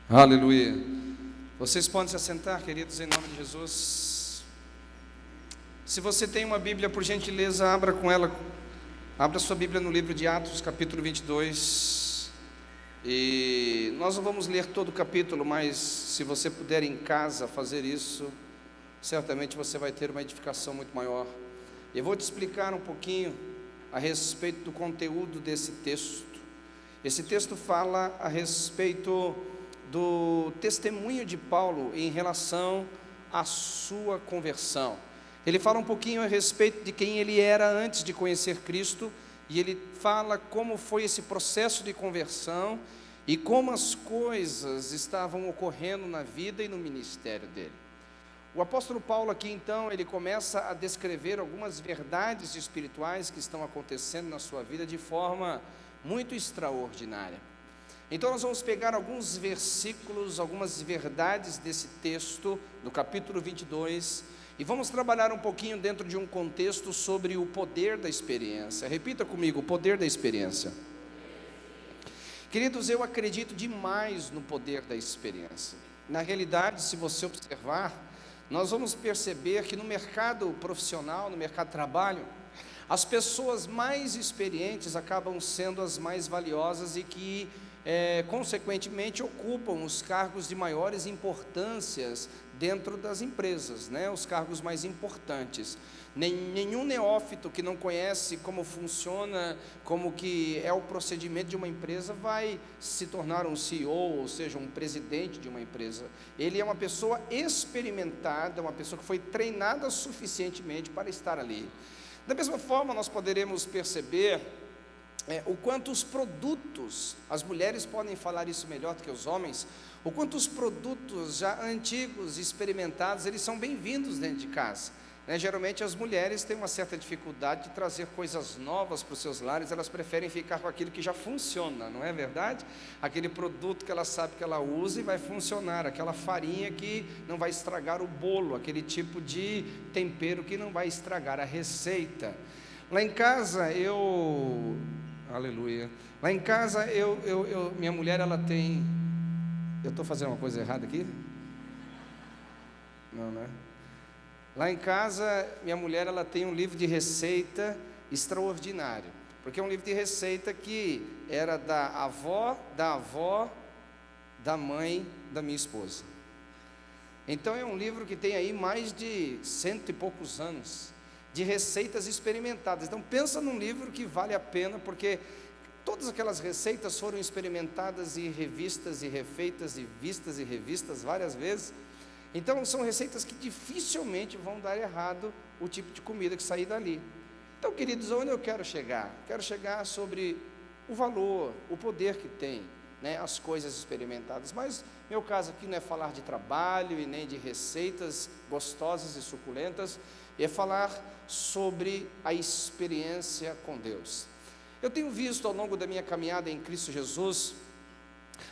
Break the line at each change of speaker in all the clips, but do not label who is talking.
Aleluia. Vocês podem se assentar, queridos, em nome de Jesus. Se você tem uma Bíblia, por gentileza, abra com ela. Abra sua Bíblia no livro de Atos, capítulo 22. E nós não vamos ler todo o capítulo, mas se você puder em casa fazer isso, certamente você vai ter uma edificação muito maior. Eu vou te explicar um pouquinho a respeito do conteúdo desse texto. Esse texto fala a respeito do testemunho de Paulo em relação à sua conversão. Ele fala um pouquinho a respeito de quem ele era antes de conhecer Cristo, e ele fala como foi esse processo de conversão e como as coisas estavam ocorrendo na vida e no ministério dele. O apóstolo Paulo aqui então, ele começa a descrever algumas verdades espirituais que estão acontecendo na sua vida de forma muito extraordinária. Então nós vamos pegar alguns versículos, algumas verdades desse texto, do capítulo 22, e vamos trabalhar um pouquinho dentro de um contexto sobre o poder da experiência. Repita comigo, o poder da experiência. Queridos, eu acredito demais no poder da experiência. Na realidade, se você observar, nós vamos perceber que no mercado profissional, no mercado de trabalho, as pessoas mais experientes acabam sendo as mais valiosas e que consequentemente ocupam os cargos de maiores importâncias dentro das empresas, né? Os cargos mais importantes. Nenhum neófito que não conhece como funciona, como que é o procedimento de uma empresa, vai se tornar um CEO, ou seja, um presidente de uma empresa. Ele é uma pessoa experimentada, uma pessoa que foi treinada suficientemente para estar ali. Da mesma forma, nós poderemos perceber o quanto os produtos, as mulheres podem falar isso melhor do que os homens, o quanto os produtos já antigos, experimentados, eles são bem-vindos dentro de casa, né? Geralmente as mulheres têm uma certa dificuldade de trazer coisas novas para os seus lares, elas preferem ficar com aquilo que já funciona, não é verdade? Aquele produto que ela sabe que ela usa e vai funcionar, aquela farinha que não vai estragar o bolo, aquele tipo de tempero que não vai estragar a receita. Lá em casa aleluia. Lá em casa, minha mulher, ela tem... Eu estou fazendo uma coisa errada aqui? Não, né? Lá em casa, minha mulher, ela tem um livro de receita extraordinário. Porque é um livro de receita que era da avó, da mãe da minha esposa. Então, é um livro que tem aí mais de 100 e poucos anos, de receitas experimentadas. Então pensa num livro que vale a pena, porque todas aquelas receitas foram experimentadas e revistas e refeitas e vistas e revistas várias vezes. Então são receitas que dificilmente vão dar errado o tipo de comida que sair dali. Então, queridos, onde eu quero chegar? Quero chegar sobre o valor, o poder que tem, né, as coisas experimentadas. Mas meu caso aqui não é falar de trabalho e nem de receitas gostosas e suculentas, é falar sobre a experiência com Deus. Eu tenho visto ao longo da minha caminhada em Cristo Jesus,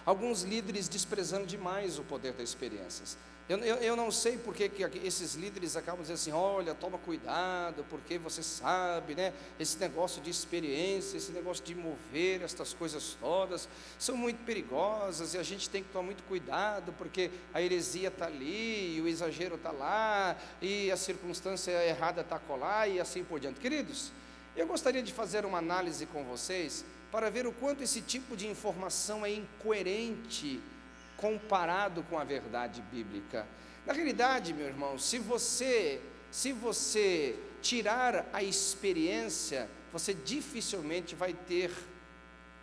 alguns líderes desprezando demais o poder das experiências. Eu não sei porque que esses líderes acabam dizendo assim: olha, toma cuidado, porque você sabe, né, esse negócio de experiência, esse negócio de mover, estas coisas todas, são muito perigosas, e a gente tem que tomar muito cuidado, porque a heresia está ali, e o exagero está lá, e a circunstância errada está colar, e assim por diante. Queridos, eu gostaria de fazer uma análise com vocês, para ver o quanto esse tipo de informação é incoerente, comparado com a verdade bíblica. Na realidade, meu irmão, se você tirar a experiência, você dificilmente vai ter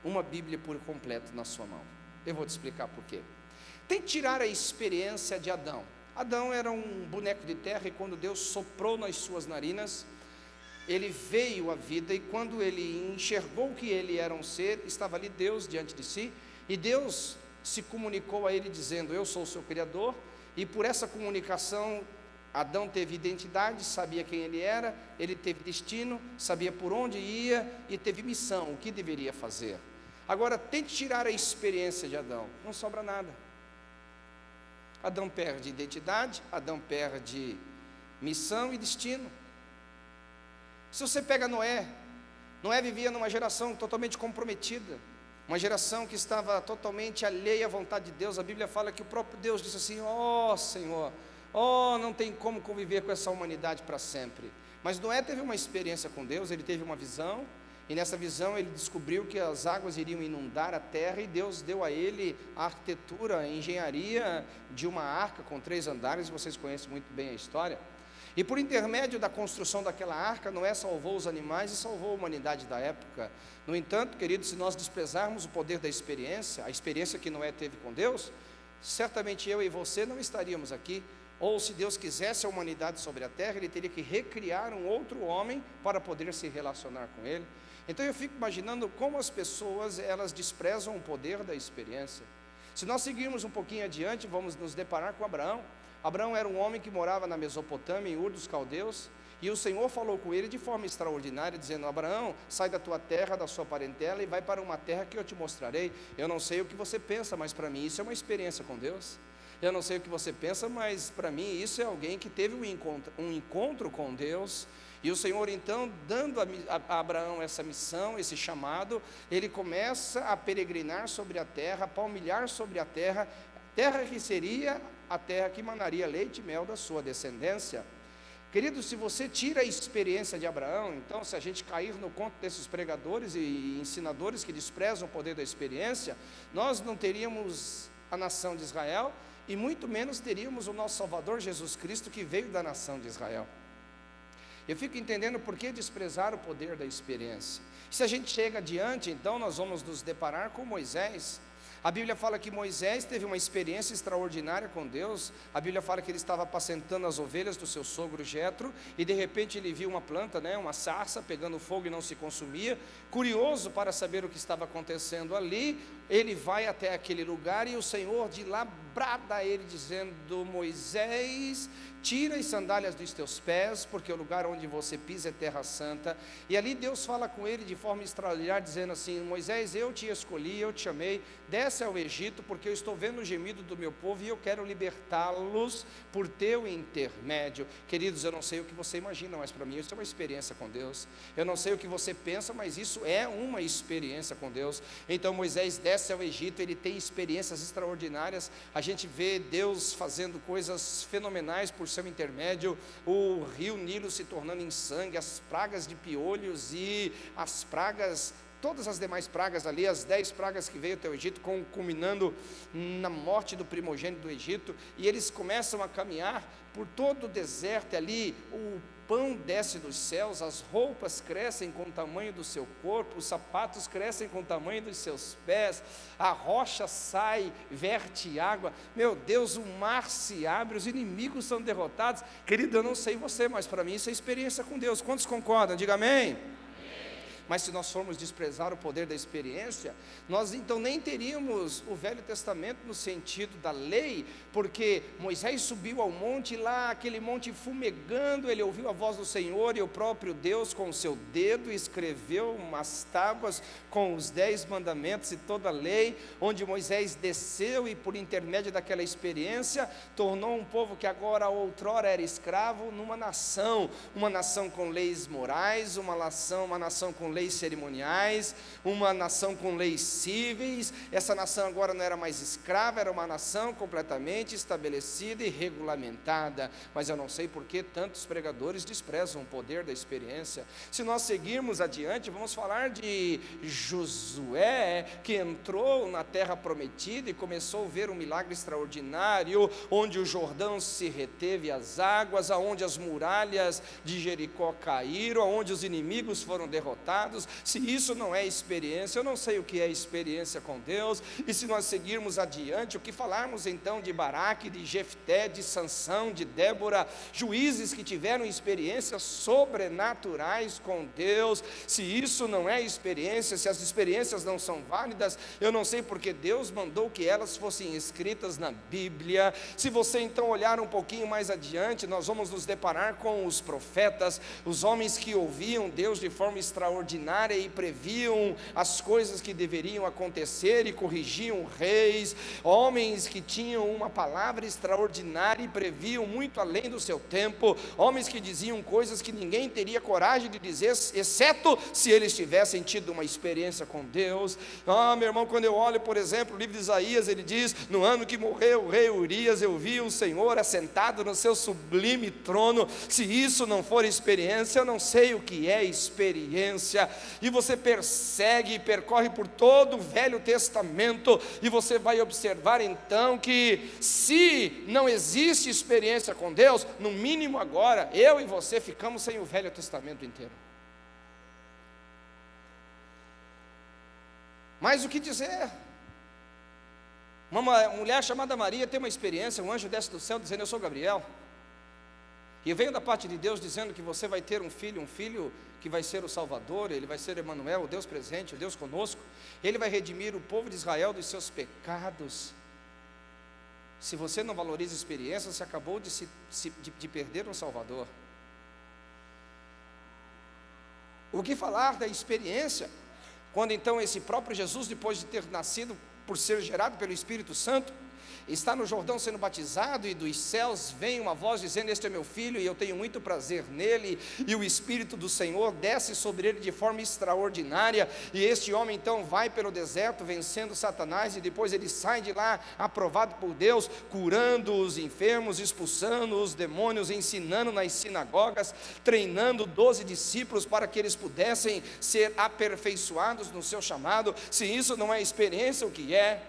uma Bíblia por completo na sua mão. Eu vou te explicar por quê. Tem que tirar a experiência de Adão. Adão era um boneco de terra, e quando Deus soprou nas suas narinas, ele veio à vida, e quando ele enxergou que ele era um ser, estava ali Deus diante de si, e Deus se comunicou a ele dizendo: eu sou o seu Criador. E por essa comunicação, Adão teve identidade, sabia quem ele era, ele teve destino, sabia por onde ia e teve missão, o que deveria fazer. Agora, tente tirar a experiência de Adão, não sobra nada. Adão perde identidade, Adão perde missão e destino. Se você pega Noé vivia numa geração totalmente comprometida, uma geração que estava totalmente alheia à vontade de Deus. A Bíblia fala que o próprio Deus disse assim: ó Senhor, não tem como conviver com essa humanidade para sempre. Mas Noé teve uma experiência com Deus, ele teve uma visão, e nessa visão ele descobriu que as águas iriam inundar a terra, e Deus deu a ele a arquitetura, a engenharia de uma arca com 3 andares, vocês conhecem muito bem a história. E por intermédio da construção daquela arca, Noé salvou os animais e salvou a humanidade da época. No entanto, queridos, se nós desprezarmos o poder da experiência, a experiência que Noé teve com Deus, certamente eu e você não estaríamos aqui. Ou se Deus quisesse a humanidade sobre a terra, Ele teria que recriar um outro homem para poder se relacionar com Ele. Então eu fico imaginando como as pessoas, elas desprezam o poder da experiência. Se nós seguirmos um pouquinho adiante, vamos nos deparar com Abraão. Abraão era um homem que morava na Mesopotâmia, em Ur dos Caldeus, e o Senhor falou com ele de forma extraordinária, dizendo: Abraão, sai da tua terra, da sua parentela, e vai para uma terra que eu te mostrarei. Eu não sei o que você pensa, mas para mim isso é uma experiência com Deus. Eu não sei o que você pensa, mas para mim isso é alguém que teve um encontro com Deus. E o Senhor então, dando a Abraão essa missão, esse chamado, ele começa a peregrinar sobre a terra, a palmilhar sobre a terra que seria a terra que manaria leite e mel da sua descendência. Querido, se você tira a experiência de Abraão, então se a gente cair no conto desses pregadores e ensinadores que desprezam o poder da experiência, nós não teríamos a nação de Israel, e muito menos teríamos o nosso Salvador Jesus Cristo, que veio da nação de Israel. Eu fico entendendo por que desprezar o poder da experiência. Se a gente chega adiante, então nós vamos nos deparar com Moisés. A Bíblia fala que Moisés teve uma experiência extraordinária com Deus. A Bíblia fala que ele estava apacentando as ovelhas do seu sogro Jetro, e de repente ele viu uma planta, uma sarça pegando fogo e não se consumia. Curioso para saber o que estava acontecendo ali, ele vai até aquele lugar, e o Senhor de lá brada a ele dizendo: Moisés, tira as sandálias dos teus pés, porque o lugar onde você pisa é terra santa. E ali Deus fala com ele de forma extraordinária, dizendo assim: Moisés, eu te escolhi, eu te chamei, desce ao Egito, porque eu estou vendo o gemido do meu povo, e eu quero libertá-los por teu intermédio. Queridos, eu não sei o que você imagina, mas para mim isso é uma experiência com Deus. Eu não sei o que você pensa, mas isso é uma experiência com Deus. Então Moisés desce ao Egito, ele tem experiências extraordinárias. A gente vê Deus fazendo coisas fenomenais por seu intermédio, o rio Nilo se tornando em sangue, as pragas de piolhos e as pragas, todas as demais pragas ali, as 10 pragas que veio até o Egito, culminando na morte do primogênito do Egito, e eles começam a caminhar por todo o deserto ali. O pão desce dos céus, as roupas crescem com o tamanho do seu corpo, os sapatos crescem com o tamanho dos seus pés, a rocha sai, verte água, meu Deus, o mar se abre, os inimigos são derrotados. Querido, eu não sei você, mas para mim isso é experiência com Deus. Quantos concordam? Diga amém. Mas se nós formos desprezar o poder da experiência, nós então nem teríamos o Velho Testamento no sentido da lei, porque Moisés subiu ao monte, e lá aquele monte fumegando, ele ouviu a voz do Senhor, e o próprio Deus com o seu dedo escreveu umas tábuas com os 10 mandamentos e toda a lei, onde Moisés desceu e por intermédio daquela experiência, tornou um povo que agora outrora era escravo, numa nação, uma nação com leis morais, uma nação com leis cerimoniais, uma nação com leis cíveis. Essa nação agora não era mais escrava, era uma nação completamente estabelecida e regulamentada. Mas eu não sei por que tantos pregadores desprezam o poder da experiência. Se nós seguirmos adiante, vamos falar de Josué, que entrou na terra prometida e começou a ver um milagre extraordinário, onde o Jordão se reteve as águas, aonde as muralhas de Jericó caíram, aonde os inimigos foram derrotados. Se isso não é experiência, eu não sei o que é experiência com Deus. E se nós seguirmos adiante, o que falarmos então de Baraque, de Jefté, de Sansão, de Débora, juízes que tiveram experiências sobrenaturais com Deus? Se isso não é experiência, se as experiências não são válidas, eu não sei porque Deus mandou que elas fossem escritas na Bíblia. Se você então olhar um pouquinho mais adiante, nós vamos nos deparar com os profetas, os homens que ouviam Deus de forma extraordinária, extraordinária e previam as coisas que deveriam acontecer e corrigiam reis, homens que tinham uma palavra extraordinária e previam muito além do seu tempo, homens que diziam coisas que ninguém teria coragem de dizer, exceto se eles tivessem tido uma experiência com Deus. Meu irmão, quando eu olho, por exemplo, o livro de Isaías, ele diz: no ano que morreu o rei Urias, eu vi o Senhor assentado no seu sublime trono. Se isso não for experiência, eu não sei o que é experiência. E você persegue e percorre por todo o Velho Testamento, e você vai observar então que se não existe experiência com Deus, no mínimo agora, eu e você ficamos sem o Velho Testamento inteiro. Mas o que dizer? Uma mulher chamada Maria tem uma experiência, um anjo desce do céu dizendo: eu sou Gabriel, e venho da parte de Deus dizendo que você vai ter um filho que vai ser o Salvador, ele vai ser Emanuel, o Deus presente, o Deus conosco, ele vai redimir o povo de Israel dos seus pecados. Se você não valoriza a experiência, você acabou de perder um Salvador. O que falar da experiência, quando então esse próprio Jesus, depois de ter nascido por ser gerado pelo Espírito Santo, está no Jordão sendo batizado, e dos céus vem uma voz dizendo: este é meu filho e eu tenho muito prazer nele, e o Espírito do Senhor desce sobre ele de forma extraordinária, e este homem então vai pelo deserto vencendo Satanás, e depois ele sai de lá aprovado por Deus, curando os enfermos, expulsando os demônios, ensinando nas sinagogas, treinando 12 discípulos para que eles pudessem ser aperfeiçoados no seu chamado. Se isso não é experiência, o que é?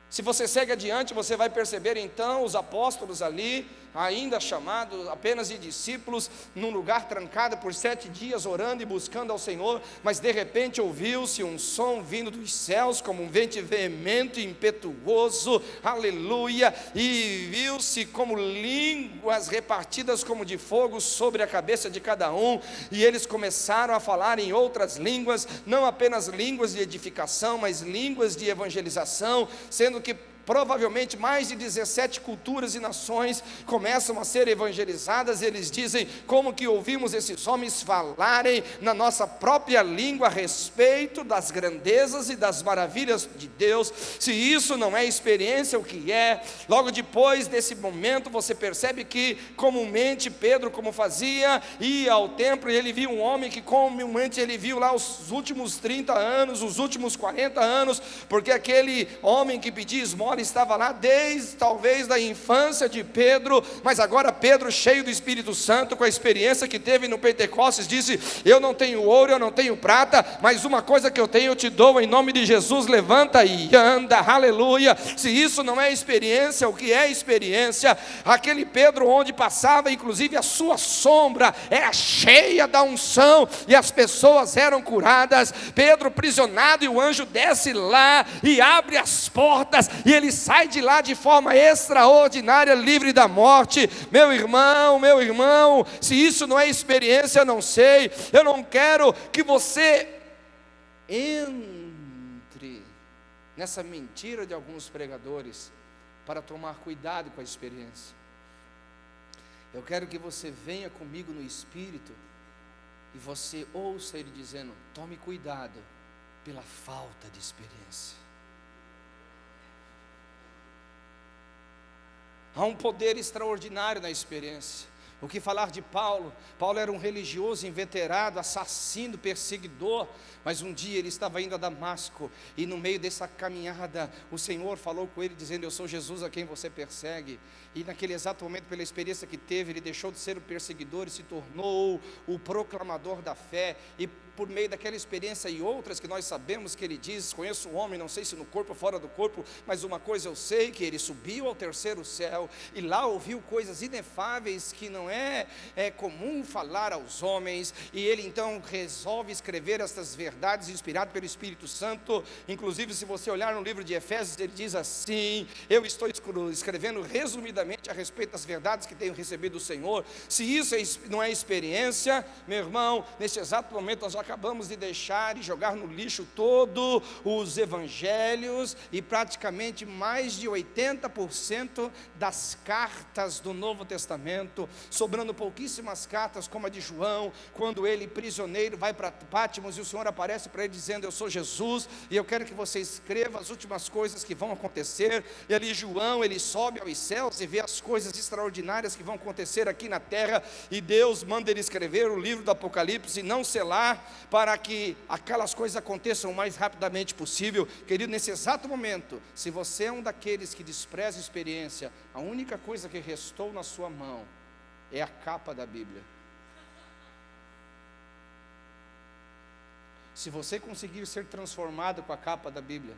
Se você segue adiante, você vai perceber então os apóstolos ali, ainda chamados apenas de discípulos, num lugar trancado por 7 dias, orando e buscando ao Senhor, mas de repente ouviu-se um som vindo dos céus, como um vento veemente e impetuoso, aleluia, e viu-se como línguas repartidas como de fogo sobre a cabeça de cada um, e eles começaram a falar em outras línguas, não apenas línguas de edificação, mas línguas de evangelização, sendo que provavelmente mais de 17 culturas e nações começam a ser evangelizadas. Eles dizem: como que ouvimos esses homens falarem na nossa própria língua a respeito das grandezas e das maravilhas de Deus? Se isso não é experiência, o que é? Logo depois desse momento, você percebe que comumente Pedro, como fazia, ia ao templo, e ele viu um homem que comumente ele viu lá os últimos 30 anos, os últimos 40 anos, porque aquele homem que pedia esmola estava lá desde talvez da infância de Pedro, mas agora Pedro, cheio do Espírito Santo, com a experiência que teve no Pentecostes, disse: eu não tenho ouro, eu não tenho prata, mas uma coisa que eu tenho eu te dou, em nome de Jesus, levanta e anda, aleluia. Se isso não é experiência, o que é experiência? Aquele Pedro, onde passava, inclusive a sua sombra era cheia da unção, e as pessoas eram curadas. Pedro prisionado, e o anjo desce lá e abre as portas, e ele sai de lá de forma extraordinária, livre da morte. Meu irmão, se isso não é experiência, eu não sei. Eu não quero que você entre nessa mentira de alguns pregadores para tomar cuidado com a experiência. Eu quero que você venha comigo no Espírito e você ouça ele dizendo: tome cuidado pela falta de experiência. Há um poder extraordinário na experiência. O que falar de Paulo? Paulo era um religioso inveterado, assassino, perseguidor, mas um dia ele estava indo a Damasco, e no meio dessa caminhada, o Senhor falou com ele dizendo: eu sou Jesus a quem você persegue. E naquele exato momento, pela experiência que teve, ele deixou de ser o perseguidor e se tornou o proclamador da fé. E por meio daquela experiência e outras que nós sabemos que ele diz: conheço o homem, não sei se no corpo ou fora do corpo, mas uma coisa eu sei, que ele subiu ao terceiro céu, e lá ouviu coisas inefáveis que não é comum falar aos homens, e ele então resolve escrever estas verdades, inspirado pelo Espírito Santo. Inclusive, se você olhar no livro de Efésios, ele diz assim: eu estou escrevendo resumidamente a respeito das verdades que tenho recebido do Senhor. Se isso não é experiência, meu irmão, neste exato momento nós acabamos de deixar e jogar no lixo todos os evangelhos e praticamente mais de 80% das cartas do Novo Testamento, sobrando pouquíssimas cartas como a de João, quando ele, prisioneiro, vai para Patmos e o Senhor aparece para ele dizendo: eu sou Jesus e eu quero que você escreva as últimas coisas que vão acontecer. E ali João, ele sobe aos céus e vê as coisas extraordinárias que vão acontecer aqui na terra, e Deus manda ele escrever o livro do Apocalipse e não selar, para que aquelas coisas aconteçam o mais rapidamente possível. Querido, nesse exato momento, se você é um daqueles que despreza a experiência, a única coisa que restou na sua mão é a capa da Bíblia. Se você conseguir ser transformado com a capa da Bíblia,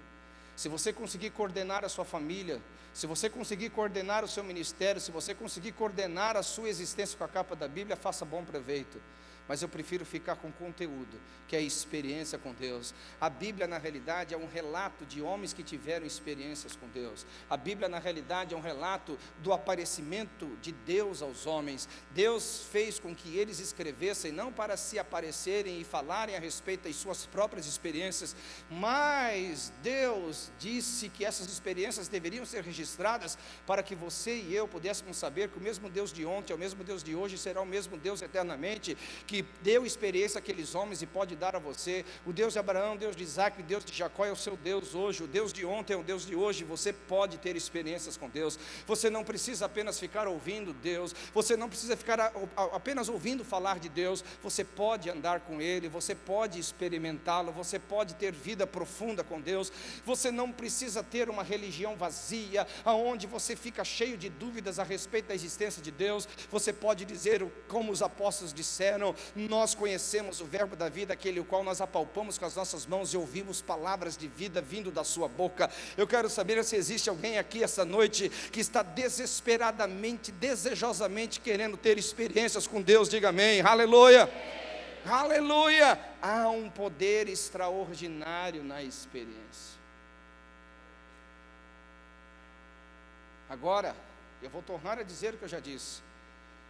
se você conseguir coordenar a sua família, se você conseguir coordenar o seu ministério, se você conseguir coordenar a sua existência com a capa da Bíblia, faça bom proveito. Mas eu prefiro ficar com conteúdo, que é a experiência com Deus. A Bíblia, na realidade, é um relato de homens que tiveram experiências com Deus. A Bíblia, na realidade, é um relato do aparecimento de Deus aos homens. Deus fez com que eles escrevessem, não para se aparecerem e falarem a respeito das suas próprias experiências, mas Deus disse que essas experiências deveriam ser registradas para que você e eu pudéssemos saber que o mesmo Deus de ontem é o mesmo Deus de hoje e será o mesmo Deus eternamente, que deu experiência àqueles homens e pode dar a você. O Deus de Abraão, Deus de Isaac, Deus de Jacó é o seu Deus hoje. O Deus de ontem é o Deus de hoje. Você pode ter experiências com Deus. Você não precisa apenas ficar ouvindo Deus, você não precisa ficar apenas ouvindo falar de Deus. Você pode andar com Ele, você pode experimentá-lo, você pode ter vida profunda com Deus. Você não precisa ter uma religião vazia, aonde você fica cheio de dúvidas a respeito da existência de Deus. Você pode dizer, como os apóstolos disseram: nós conhecemos o verbo da vida, aquele o qual nós apalpamos com as nossas mãos e ouvimos palavras de vida vindo da sua boca. Eu quero saber se existe alguém aqui essa noite que está desesperadamente, desejosamente querendo ter experiências com Deus. Diga amém, aleluia, aleluia. Há um poder extraordinário na experiência. Agora, eu vou tornar a dizer o que eu já disse.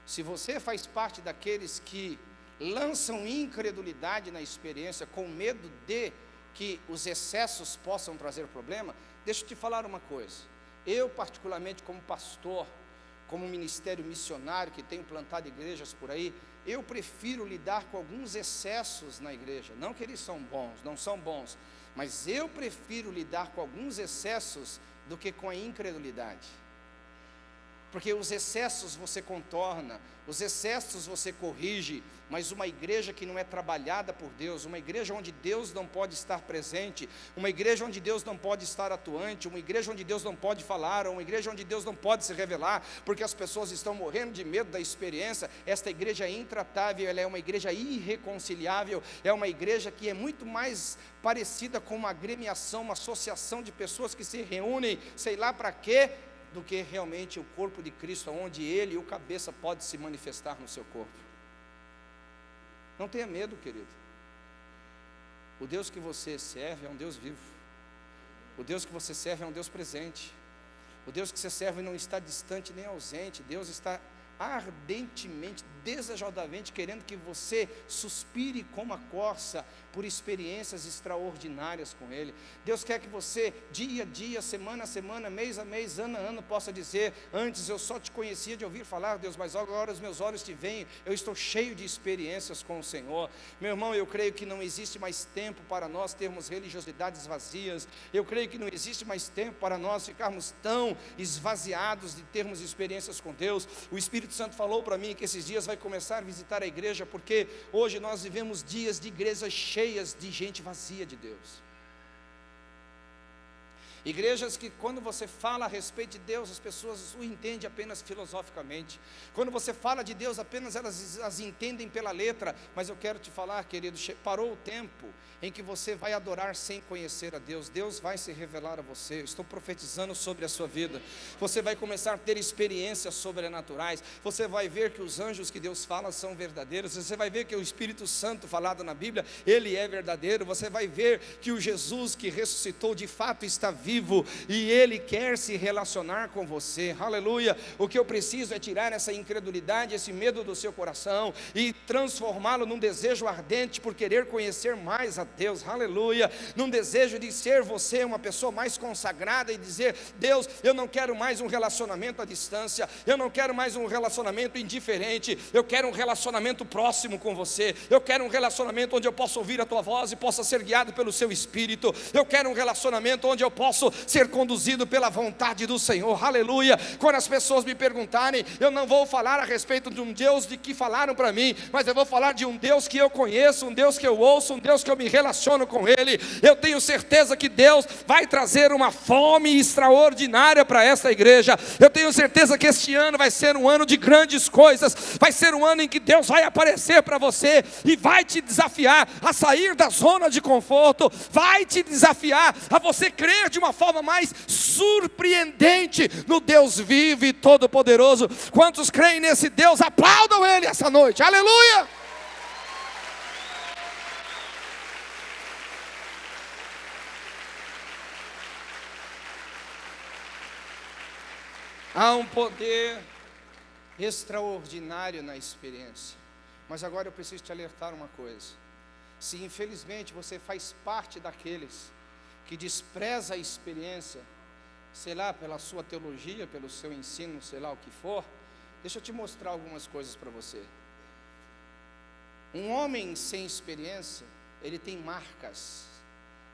Se você faz parte daqueles que lançam incredulidade na experiência, com medo de que os excessos possam trazer problema, deixa eu te falar uma coisa. Eu, particularmente, como pastor, como ministério missionário, que tenho plantado igrejas por aí, eu prefiro lidar com alguns excessos na igreja. Não que eles são bons, não são bons, mas eu prefiro lidar com alguns excessos do que com a incredulidade. Porque os excessos você contorna, os excessos você corrige, mas uma igreja que não é trabalhada por Deus, uma igreja onde Deus não pode estar presente, uma igreja onde Deus não pode estar atuante, uma igreja onde Deus não pode falar, uma igreja onde Deus não pode se revelar, porque as pessoas estão morrendo de medo da experiência, esta igreja é intratável, ela é uma igreja irreconciliável, é uma igreja que é muito mais parecida com uma agremiação, uma associação de pessoas que se reúnem, sei lá para quê, do que realmente o corpo de Cristo, onde Ele, o cabeça, pode se manifestar no seu corpo. Não tenha medo, querido. O Deus que você serve é um Deus vivo. O Deus que você serve é um Deus presente. O Deus que você serve não está distante nem ausente. Deus está ardentemente, desejadamente querendo que você suspire como a corça por experiências extraordinárias com Ele. Deus quer que você, dia a dia, semana a semana, mês a mês, ano a ano, possa dizer: antes eu só te conhecia de ouvir falar, Deus, mas agora os meus olhos te veem, eu estou cheio de experiências com o Senhor. Meu irmão, eu creio que não existe mais tempo para nós termos religiosidades vazias. Eu creio que não existe mais tempo para nós ficarmos tão esvaziados de termos experiências com Deus. O Espírito Santo falou para mim que esses dias vai começar a visitar a igreja, porque hoje nós vivemos dias de igrejas cheias de gente vazia de Deus. Igrejas que, quando você fala a respeito de Deus, as pessoas o entendem apenas filosoficamente. Quando você fala de Deus, apenas elas as entendem pela letra. Mas eu quero te falar, querido, parou o tempo em que você vai adorar sem conhecer a Deus. Deus vai se revelar a você. Eu estou profetizando sobre a sua vida. Você vai começar a ter experiências sobrenaturais. Você vai ver que os anjos que Deus fala são verdadeiros. Você vai ver que o Espírito Santo falado na Bíblia, ele é verdadeiro. Você vai ver que o Jesus que ressuscitou de fato está vivo. vivo e Ele quer se relacionar com você, aleluia. O que eu preciso é tirar essa incredulidade, esse medo do seu coração e transformá-lo num desejo ardente por querer conhecer mais a Deus, aleluia, num desejo de ser você uma pessoa mais consagrada e dizer: Deus, eu não quero mais um relacionamento à distância, eu não quero mais um relacionamento indiferente, eu quero um relacionamento próximo com você, eu quero um relacionamento onde eu possa ouvir a tua voz e possa ser guiado pelo seu Espírito, eu quero um relacionamento onde eu possa ser conduzido pela vontade do Senhor, aleluia. Quando as pessoas me perguntarem, eu não vou falar a respeito de um Deus de que falaram para mim, mas eu vou falar de um Deus que eu conheço, um Deus que eu ouço, um Deus que eu me relaciono com Ele. Eu tenho certeza que Deus vai trazer uma fome extraordinária para esta igreja. Eu tenho certeza que este ano vai ser um ano de grandes coisas, vai ser um ano em que Deus vai aparecer para você e vai te desafiar a sair da zona de conforto, vai te desafiar a você crer de uma forma mais surpreendente no Deus vivo e todo-poderoso. Quantos creem nesse Deus, aplaudam Ele essa noite, aleluia! Há um poder extraordinário na experiência. Mas agora eu preciso te alertar uma coisa: se infelizmente você faz parte daqueles que despreza a experiência, sei lá, pela sua teologia, pelo seu ensino, sei lá o que for, deixa eu te mostrar algumas coisas para você. Um homem sem experiência, ele tem marcas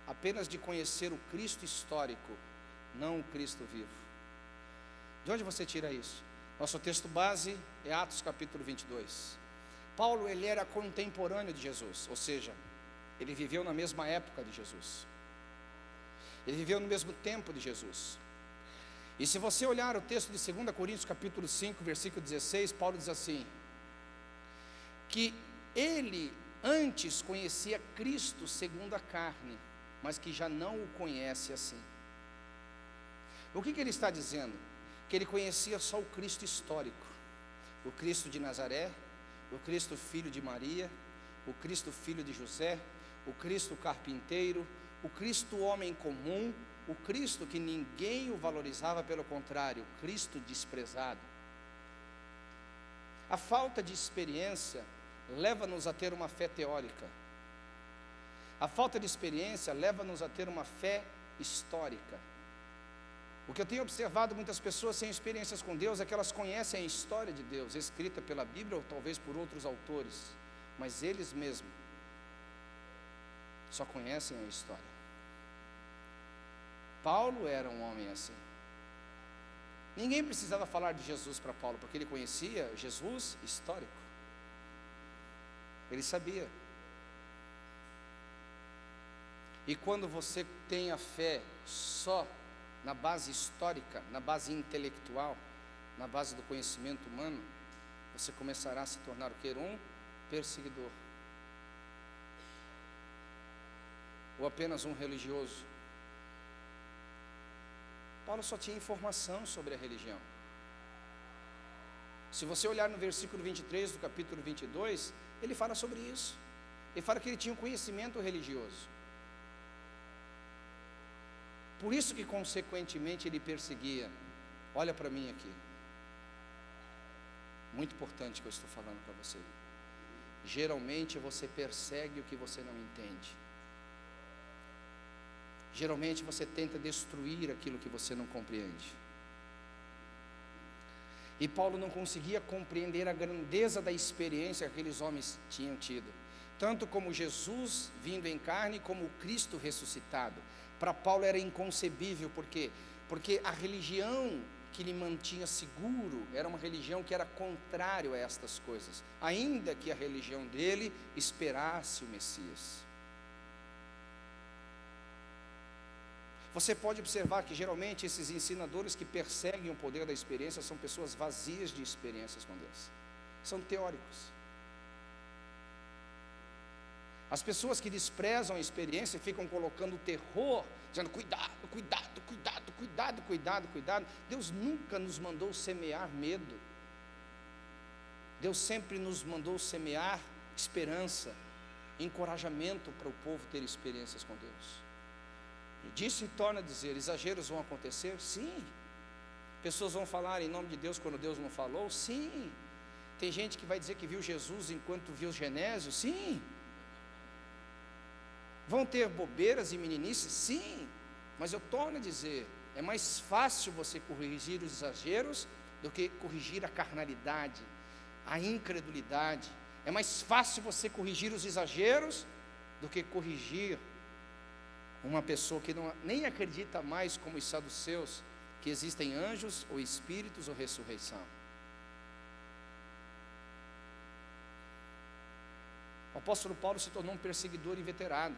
apenas de conhecer o Cristo histórico, não o Cristo vivo. De onde você tira isso? Nosso texto base é Atos capítulo 22. Paulo, ele era contemporâneo de Jesus, ou seja, ele viveu na mesma época de Jesus. Ele viveu no mesmo tempo de Jesus. E se você olhar o texto de 2 Coríntios capítulo 5, versículo 16, Paulo diz assim, que ele antes conhecia Cristo segundo a carne, mas que já não o conhece assim. O que ele está dizendo? Que ele conhecia só o Cristo histórico, o Cristo de Nazaré, o Cristo filho de Maria, o Cristo filho de José, o Cristo carpinteiro, o Cristo homem comum, o Cristo que ninguém o valorizava, pelo contrário, o Cristo desprezado. A falta de experiência leva-nos a ter uma fé teórica. A falta de experiência leva-nos a ter uma fé histórica. O que eu tenho observado muitas pessoas sem experiências com Deus é que elas conhecem a história de Deus, escrita pela Bíblia ou talvez por outros autores, mas eles mesmos só conhecem a história. Paulo era um homem assim. Ninguém precisava falar de Jesus para Paulo, porque ele conhecia Jesus histórico. Ele sabia. E quando você tem a fé só na base histórica, na base intelectual, na base do conhecimento humano, você começará a se tornar o quê? Um perseguidor. Ou apenas um religioso. Paulo só tinha informação sobre a religião. Se você olhar no versículo 23 do capítulo 22, ele fala sobre isso. Ele fala que ele tinha um conhecimento religioso. Por isso que consequentemente ele perseguia. Olha para mim aqui. Muito importante que eu estou falando para você. Geralmente você persegue o que você não entende. Geralmente você tenta destruir aquilo que você não compreende. E Paulo não conseguia compreender a grandeza da experiência que aqueles homens tinham tido. Tanto como Jesus vindo em carne, como o Cristo ressuscitado. Para Paulo era inconcebível, por quê? Porque a religião que lhe mantinha seguro era uma religião que era contrária a estas coisas, ainda que a religião dele esperasse o Messias. Você pode observar que geralmente esses ensinadores que perseguem o poder da experiência são pessoas vazias de experiências com Deus, são teóricos. As pessoas que desprezam a experiência ficam colocando terror, dizendo cuidado, cuidado, cuidado, cuidado, cuidado, cuidado. Deus nunca nos mandou semear medo. Deus sempre nos mandou semear esperança, encorajamento para o povo ter experiências com Deus. Disse e torna a dizer, exageros vão acontecer? Sim. Pessoas vão falar em nome de Deus quando Deus não falou? Sim. Tem gente que vai dizer que viu Jesus enquanto viu os Genésios? Sim. Vão ter bobeiras e meninices? Sim. Mas eu torno a dizer, é mais fácil você corrigir os exageros do que corrigir a carnalidade, a incredulidade. É mais fácil você corrigir os exageros do que corrigir uma pessoa que nem acredita mais, como os saduceus, que existem anjos ou espíritos ou ressurreição. O apóstolo Paulo se tornou um perseguidor inveterado.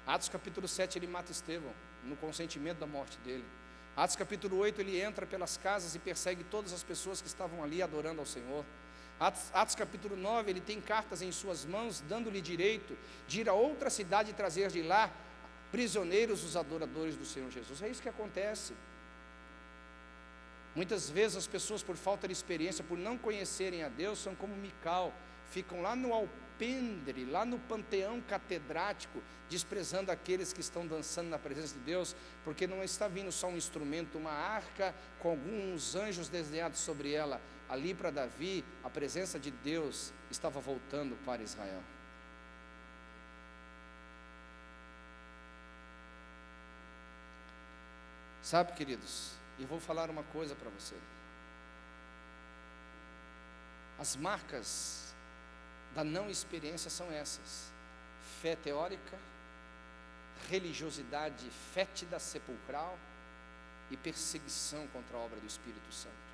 Atos capítulo 7 ele mata Estevão, no consentimento da morte dele. Atos capítulo 8 ele entra pelas casas e persegue todas as pessoas que estavam ali adorando ao Senhor. Atos capítulo 9 ele tem cartas em suas mãos, dando-lhe direito de ir a outra cidade e trazer de lá prisioneiros os adoradores do Senhor Jesus. É isso que acontece. Muitas vezes as pessoas, por falta de experiência, por não conhecerem a Deus, são como Mical, ficam lá no alpendre, lá no panteão catedrático, desprezando aqueles que estão dançando na presença de Deus, porque não está vindo só um instrumento, uma arca com alguns anjos desenhados sobre ela. Ali para Davi, a presença de Deus estava voltando para Israel. Sabe, queridos, e vou falar uma coisa para você. As marcas da não experiência são essas: fé teórica, religiosidade fétida, sepulcral e perseguição contra a obra do Espírito Santo.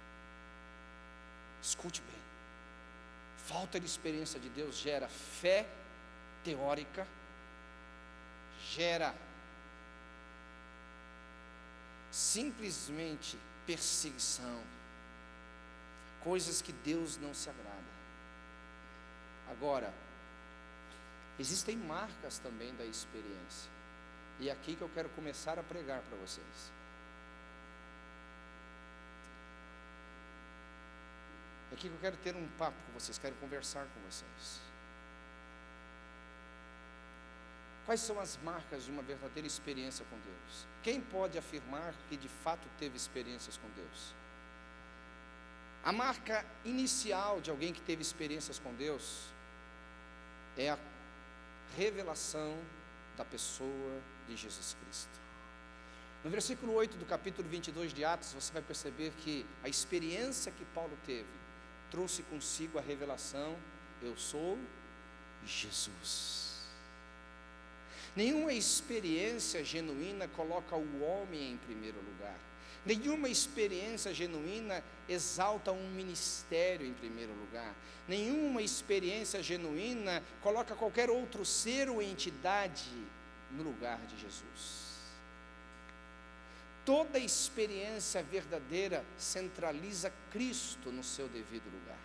Escute bem, falta de experiência de Deus gera fé teórica, gera simplesmente perseguição, coisas que Deus não se agrada. Agora, existem marcas também da experiência, e é aqui que eu quero começar a pregar para vocês. É aqui que eu quero ter um papo com vocês, quero conversar com vocês. Quais são as marcas de uma verdadeira experiência com Deus? Quem pode afirmar que de fato teve experiências com Deus? A marca inicial de alguém que teve experiências com Deus é a revelação da pessoa de Jesus Cristo. No versículo 8 do capítulo 22 de Atos, você vai perceber que a experiência que Paulo teve trouxe consigo a revelação: eu sou Jesus. Nenhuma experiência genuína coloca o homem em primeiro lugar. Nenhuma experiência genuína exalta um ministério em primeiro lugar. Nenhuma experiência genuína coloca qualquer outro ser ou entidade no lugar de Jesus. Toda experiência verdadeira centraliza Cristo no seu devido lugar.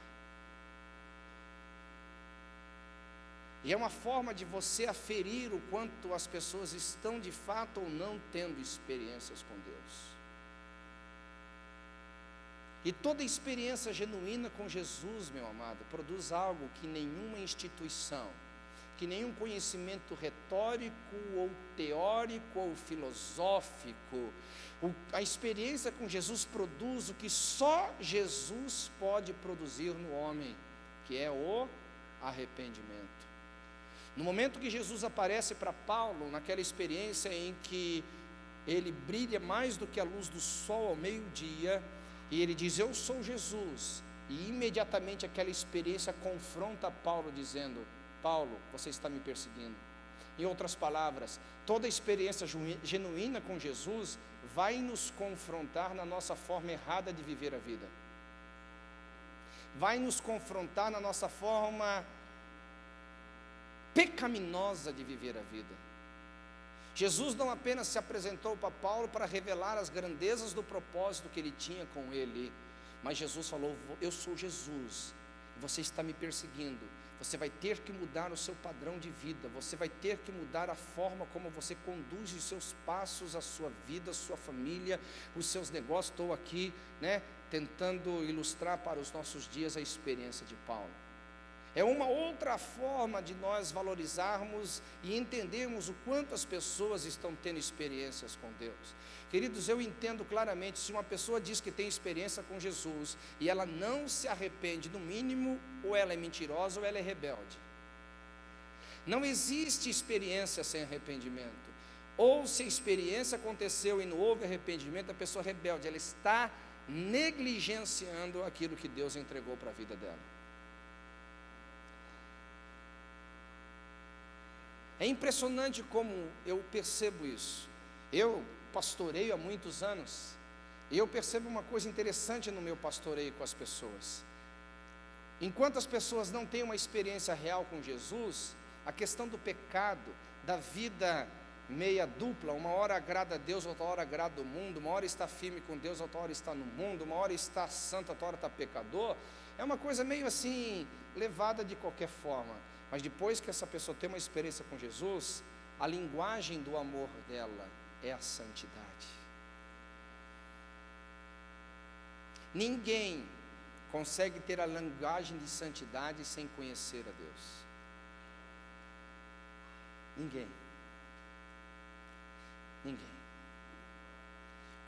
E é uma forma de você aferir o quanto as pessoas estão de fato ou não tendo experiências com Deus. E toda experiência genuína com Jesus, meu amado, produz algo que nenhuma instituição, que nenhum conhecimento retórico ou teórico ou filosófico, a experiência com Jesus produz o que só Jesus pode produzir no homem, que é o arrependimento. No momento que Jesus aparece para Paulo, naquela experiência em que ele brilha mais do que a luz do sol ao meio-dia, e ele diz: eu sou Jesus, e imediatamente aquela experiência confronta Paulo, dizendo: Paulo, você está me perseguindo. Em outras palavras, toda experiência genuína com Jesus vai nos confrontar na nossa forma errada de viver a vida, vai nos confrontar na nossa forma pecaminosa de viver a vida. Jesus não apenas se apresentou para Paulo para revelar as grandezas do propósito que ele tinha com ele, mas Jesus falou: eu sou Jesus, você está me perseguindo, você vai ter que mudar o seu padrão de vida, você vai ter que mudar a forma como você conduz os seus passos, a sua vida, a sua família, os seus negócios. Estou aqui, tentando ilustrar para os nossos dias a experiência de Paulo. É uma outra forma de nós valorizarmos e entendermos o quanto as pessoas estão tendo experiências com Deus. Queridos, eu entendo claramente, se uma pessoa diz que tem experiência com Jesus e ela não se arrepende, no mínimo, ou ela é mentirosa ou ela é rebelde. Não existe experiência sem arrependimento. Ou se a experiência aconteceu e não houve arrependimento, a pessoa é rebelde, ela está negligenciando aquilo que Deus entregou para a vida dela. É impressionante como eu percebo isso. Eu pastoreio há muitos anos, e eu percebo uma coisa interessante no meu pastoreio com as pessoas. Enquanto as pessoas não têm uma experiência real com Jesus, a questão do pecado, da vida meia dupla, uma hora agrada a Deus, outra hora agrada o mundo, uma hora está firme com Deus, outra hora está no mundo, uma hora está santo, outra hora está pecador, é uma coisa meio assim, levada de qualquer forma. Mas depois que essa pessoa tem uma experiência com Jesus, a linguagem do amor dela é a santidade. Ninguém consegue ter a linguagem de santidade sem conhecer a Deus. Ninguém.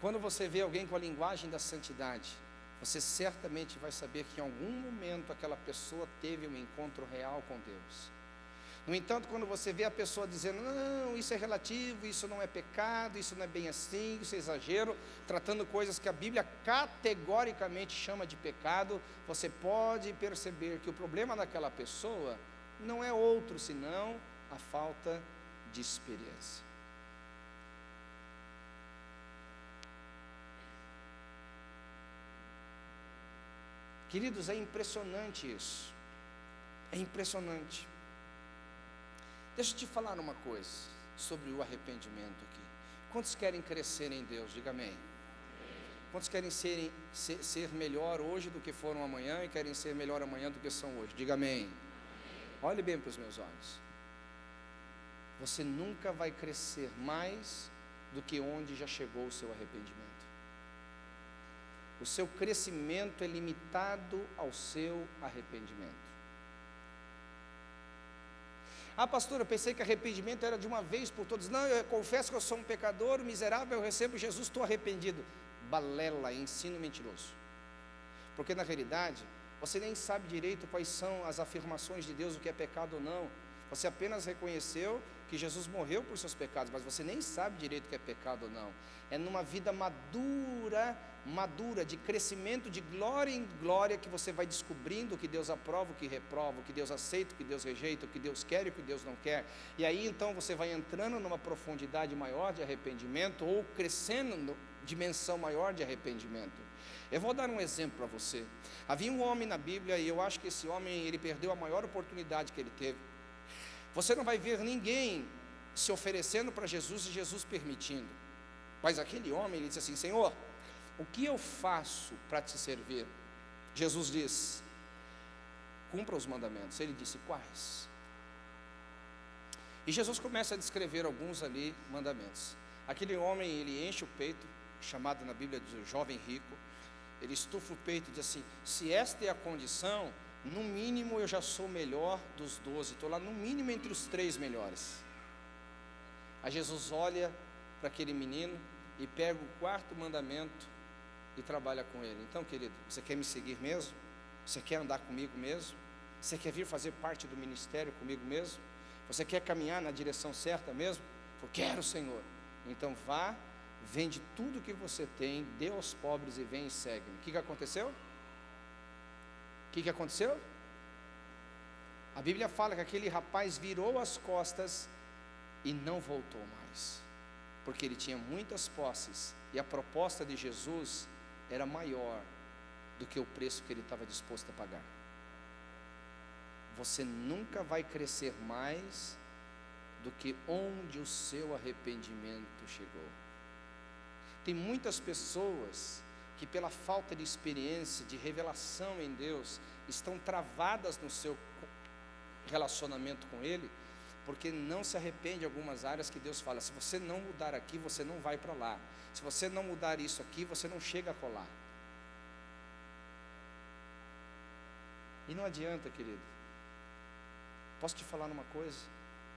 Quando você vê alguém com a linguagem da santidade, você certamente vai saber que em algum momento aquela pessoa teve um encontro real com Deus. No entanto, quando você vê a pessoa dizendo, não, isso é relativo, isso não é pecado, isso não é bem assim, isso é exagero, tratando coisas que a Bíblia categoricamente chama de pecado, você pode perceber que o problema daquela pessoa não é outro senão a falta de experiência. Queridos, é impressionante isso. É impressionante. Deixa eu te falar uma coisa sobre o arrependimento aqui. Quantos querem crescer em Deus? Diga amém. Quantos querem ser melhor hoje do que foram amanhã e querem ser melhor amanhã do que são hoje? Diga amém. Olhe bem para os meus olhos. Você nunca vai crescer mais do que onde já chegou o seu arrependimento. O seu crescimento é limitado ao seu arrependimento. Ah, pastor, eu pensei que arrependimento era de uma vez por todas. Não, eu confesso que eu sou um pecador, miserável, eu recebo Jesus, estou arrependido. Balela, ensino mentiroso. Porque na realidade, você nem sabe direito quais são as afirmações de Deus, o que é pecado ou não. Você apenas reconheceu que Jesus morreu por seus pecados, mas você nem sabe direito o que é pecado ou não. É numa vida madura, de crescimento de glória em glória, que você vai descobrindo o que Deus aprova, o que reprova, o que Deus aceita, o que Deus rejeita, o que Deus quer e o que Deus não quer. E aí então você vai entrando numa profundidade maior de arrependimento, ou crescendo em dimensão maior de arrependimento. Eu vou dar um exemplo para você. Havia um homem na Bíblia, e eu acho que esse homem, ele perdeu a maior oportunidade que ele teve. Você não vai ver ninguém se oferecendo para Jesus e Jesus permitindo. Mas aquele homem, ele disse assim, Senhor, o que eu faço para te servir? Jesus diz, cumpra os mandamentos. Ele disse, quais? E Jesus começa a descrever alguns ali mandamentos. Aquele homem, ele enche o peito, chamado na Bíblia de jovem rico. Ele estufa o peito e diz assim, se esta é a condição, no mínimo eu já sou melhor dos 12, estou lá no mínimo entre os 3 melhores. Aí Jesus olha para aquele menino e pega o 4º mandamento e trabalha com ele. Então, querido, você quer me seguir mesmo? Você quer andar comigo mesmo? Você quer vir fazer parte do ministério comigo mesmo? Você quer caminhar na direção certa mesmo? Eu quero, Senhor. Então vá, vende tudo que você tem, dê aos pobres e vem e segue-me. O que aconteceu? O que aconteceu? A Bíblia fala que aquele rapaz virou as costas e não voltou mais, porque ele tinha muitas posses, e a proposta de Jesus era maior do que o preço que ele estava disposto a pagar. Você nunca vai crescer mais do que onde o seu arrependimento chegou. Tem muitas pessoas que pela falta de experiência, de revelação em Deus, estão travadas no seu relacionamento com Ele, porque não se arrepende de algumas áreas que Deus fala, se você não mudar aqui, você não vai para lá, se você não mudar isso aqui, você não chega a colar. E não adianta, querido, Posso te falar uma coisa?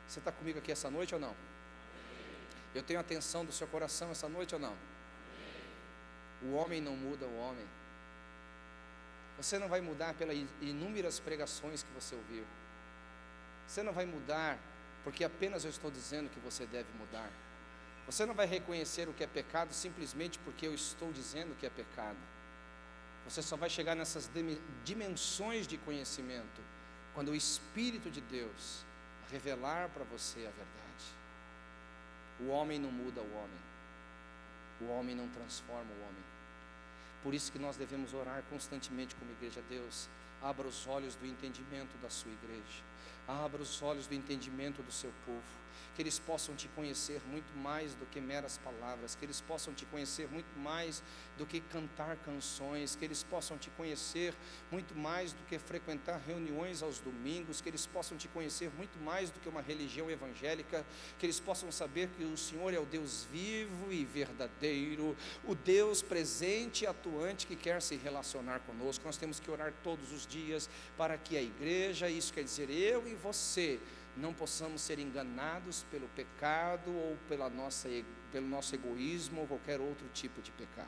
Você está comigo aqui essa noite ou não? Eu tenho a atenção do seu coração essa noite ou não? O homem não muda o homem. Você não vai mudar pelas inúmeras pregações que você ouviu. Você não vai mudar porque apenas eu estou dizendo que você deve mudar. Você não vai reconhecer o que é pecado simplesmente porque eu estou dizendo que é pecado. Você só vai chegar nessas dimensões de conhecimento quando o Espírito de Deus revelar para você a verdade. O homem não muda o homem. O homem não transforma o homem. Por isso que nós devemos orar constantemente como igreja. Deus, abra os olhos do entendimento da sua igreja. Abra os olhos do entendimento do seu povo. Que eles possam te conhecer muito mais do que meras palavras. Que eles possam te conhecer muito mais do que cantar canções. Que eles possam te conhecer muito mais do que frequentar reuniões aos domingos. Que eles possam te conhecer muito mais do que uma religião evangélica. Que eles possam saber que o Senhor é o Deus vivo e verdadeiro, o Deus presente e atuante que quer se relacionar conosco. Nós temos que orar todos os dias para que a igreja, isso quer dizer eu e você, não possamos ser enganados pelo pecado ou pelo nosso egoísmo ou qualquer outro tipo de pecado.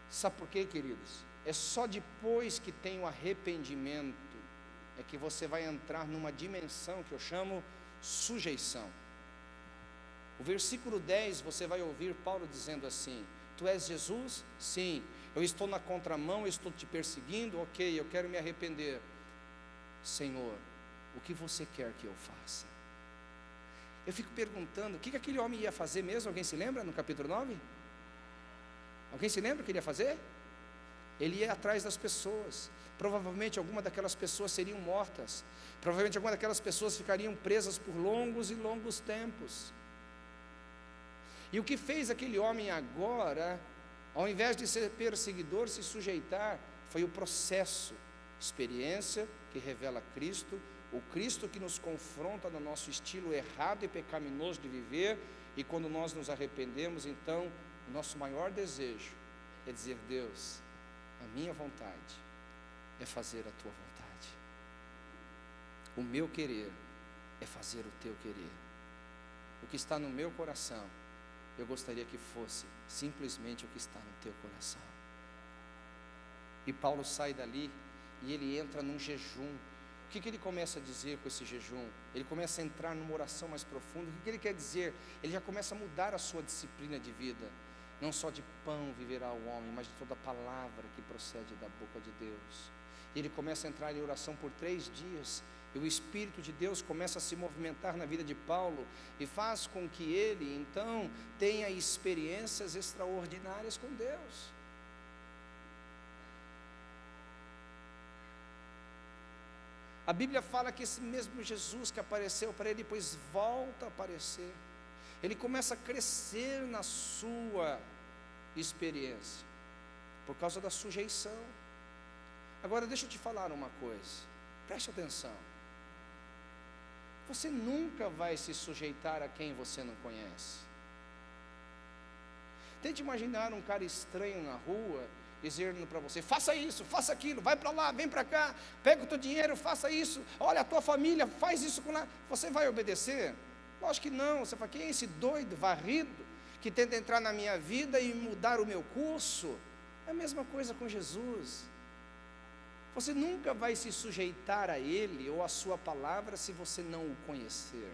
Sabe por quê, queridos? É só depois que tem o arrependimento é que você vai entrar numa dimensão que eu chamo sujeição. O versículo 10, você vai ouvir Paulo dizendo assim: tu és Jesus? Sim. Eu estou na contramão, eu estou te perseguindo, ok, eu quero me arrepender. Senhor, o que você quer que eu faça? Eu fico perguntando, o que aquele homem ia fazer mesmo? Alguém se lembra no capítulo 9? Alguém se lembra o que ele ia fazer? Ele ia atrás das pessoas. Provavelmente alguma daquelas pessoas seriam mortas. Provavelmente alguma daquelas pessoas ficariam presas por longos e longos tempos. E o que fez aquele homem agora, ao invés de ser perseguidor, se sujeitar, foi o processo, experiência que revela Cristo, o Cristo que nos confronta no nosso estilo errado e pecaminoso de viver, e quando nós nos arrependemos, então, o nosso maior desejo é dizer: Deus, a minha vontade é fazer a tua vontade, o meu querer é fazer o teu querer, o que está no meu coração, eu gostaria que fosse simplesmente o que está no teu coração. E Paulo sai dali e ele entra num jejum. O que ele começa a dizer com esse jejum? Ele começa a entrar numa oração mais profunda. O que ele quer dizer? Ele já começa a mudar a sua disciplina de vida. Não só de pão viverá o homem, mas de toda palavra que procede da boca de Deus. E ele começa a entrar em oração por 3 dias. E o Espírito de Deus começa a se movimentar na vida de Paulo e faz com que ele, então, tenha experiências extraordinárias com Deus. A Bíblia fala que esse mesmo Jesus que apareceu para ele, depois volta a aparecer. Ele começa a crescer na sua experiência, por causa da sujeição. Agora deixa eu te falar uma coisa, preste atenção. Você nunca vai se sujeitar a quem você não conhece. Tente imaginar um cara estranho na rua dizendo para você: faça isso, faça aquilo, vai para lá, vem para cá, pega o teu dinheiro, faça isso, olha a tua família, faz isso com lá. Você vai obedecer? Lógico que não. Você fala: quem é esse doido, varrido, que tenta entrar na minha vida e mudar o meu curso? É a mesma coisa com Jesus. Você nunca vai se sujeitar a Ele ou a sua palavra se você não o conhecer.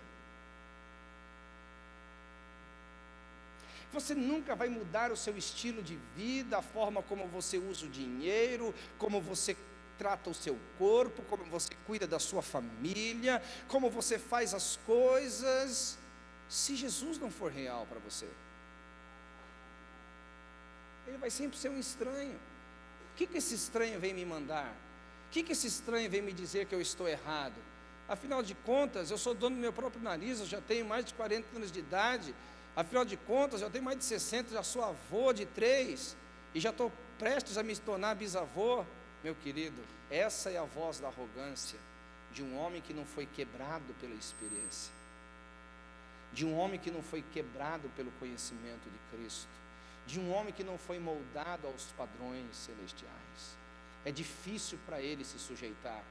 Você nunca vai mudar o seu estilo de vida, a forma como você usa o dinheiro, como você trata o seu corpo, como você cuida da sua família, como você faz as coisas, se Jesus não for real para você. Ele vai sempre ser um estranho. O que esse estranho vem me mandar? O que esse estranho vem me dizer que eu estou errado? Afinal de contas, eu sou dono do meu próprio nariz, eu já tenho mais de 40 anos de idade. Afinal de contas, eu tenho mais de 60, já sou avô de 3, e já estou prestes a me tornar bisavô. Meu querido, essa é a voz da arrogância de um homem que não foi quebrado pela experiência, de um homem que não foi quebrado pelo conhecimento de Cristo, de um homem que não foi moldado aos padrões celestiais. é difícil para ele se sujeitar.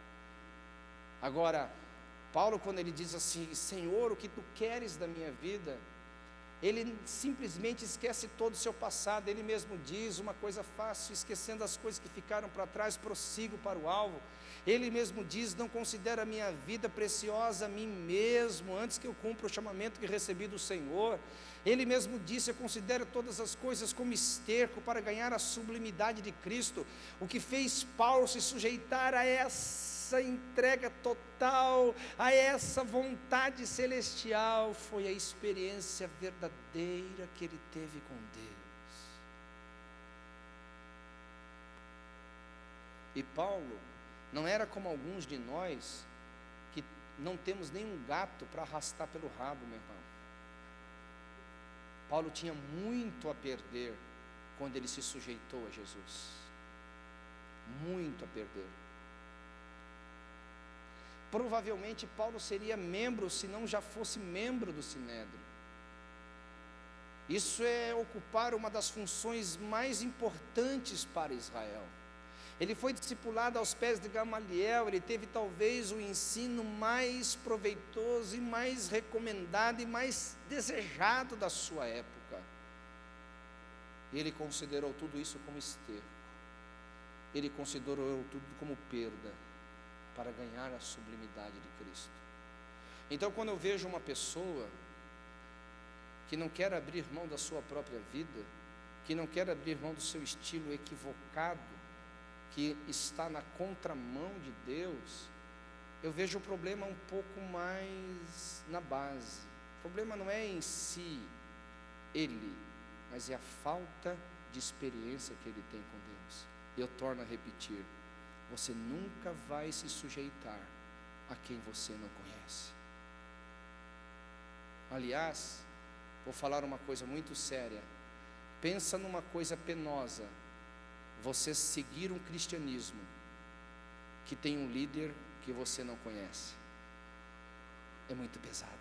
Agora, Paulo, quando ele diz assim, Senhor, o que tu queres da minha vida? Ele simplesmente esquece todo o seu passado. Ele mesmo diz, uma coisa fácil, esquecendo as coisas que ficaram para trás, prossigo para o alvo. Ele mesmo diz, não considero a minha vida preciosa a mim mesmo, antes que eu cumpra o chamamento que recebi do Senhor. Ele mesmo disse, eu considero todas as coisas como esterco para ganhar a sublimidade de Cristo. O que fez Paulo se sujeitar a essa entrega total, a essa vontade celestial, foi a experiência verdadeira que ele teve com Deus. E Paulo não era como alguns de nós, que não temos nenhum gato para arrastar pelo rabo, meu irmão. Paulo tinha muito a perder, quando ele se sujeitou a Jesus. Muito a perder. Provavelmente Paulo seria membro, se não já fosse membro do Sinédrio. Isso é ocupar uma das funções mais importantes para Israel. Ele foi discipulado aos pés de Gamaliel, ele teve talvez o ensino mais proveitoso e mais recomendado e mais desejado da sua época. E ele considerou tudo isso como esterco. Ele considerou tudo como perda, para ganhar a sublimidade de Cristo. Então, quando eu vejo uma pessoa que não quer abrir mão da sua própria vida, que não quer abrir mão do seu estilo equivocado, que está na contramão de Deus, eu vejo o problema um pouco mais na base. O problema não é em si, ele, mas é a falta de experiência que ele tem com Deus. Eu torno a repetir, você nunca vai se sujeitar a quem você não conhece. Aliás, vou falar uma coisa muito séria. Pensa numa coisa penosa, você seguir um cristianismo que tem um líder que você não conhece. É muito pesado.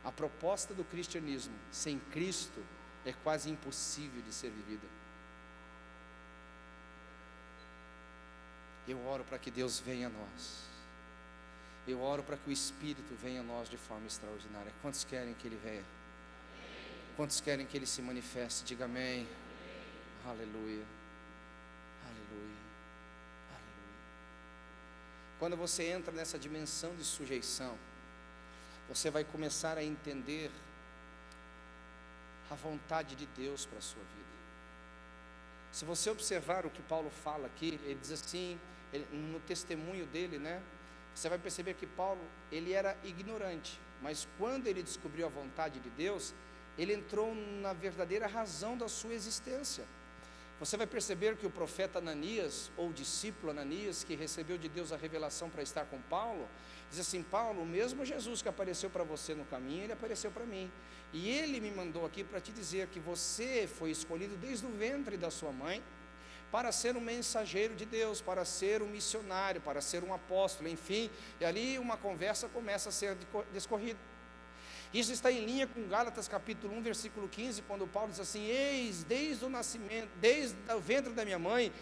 A proposta do cristianismo sem Cristo é quase impossível de ser vivida. Eu oro para que Deus venha a nós. Eu oro para que o Espírito venha a nós de forma extraordinária. Quantos querem que Ele venha? Quantos querem que Ele se manifeste? Diga amém. Aleluia. Aleluia. Aleluia. Quando você entra nessa dimensão de sujeição, você vai começar a entender a vontade de Deus para a sua vida. Se você observar o que Paulo fala aqui, ele diz assim, no testemunho dele, né? Você vai perceber que Paulo, ele era ignorante, mas quando ele descobriu a vontade de Deus, ele entrou na verdadeira razão da sua existência. Você vai perceber que o profeta Ananias, ou o discípulo Ananias, que recebeu de Deus a revelação para estar com Paulo, diz assim, Paulo, o mesmo Jesus que apareceu para você no caminho, ele apareceu para mim. E ele me mandou aqui para te dizer que você foi escolhido desde o ventre da sua mãe, para ser um mensageiro de Deus, para ser um missionário, para ser um apóstolo, enfim. E ali uma conversa começa a ser discorrida. Isso está em linha com Gálatas capítulo 1, versículo 15, quando Paulo diz assim, eis, desde o nascimento, desde o ventre da minha mãe,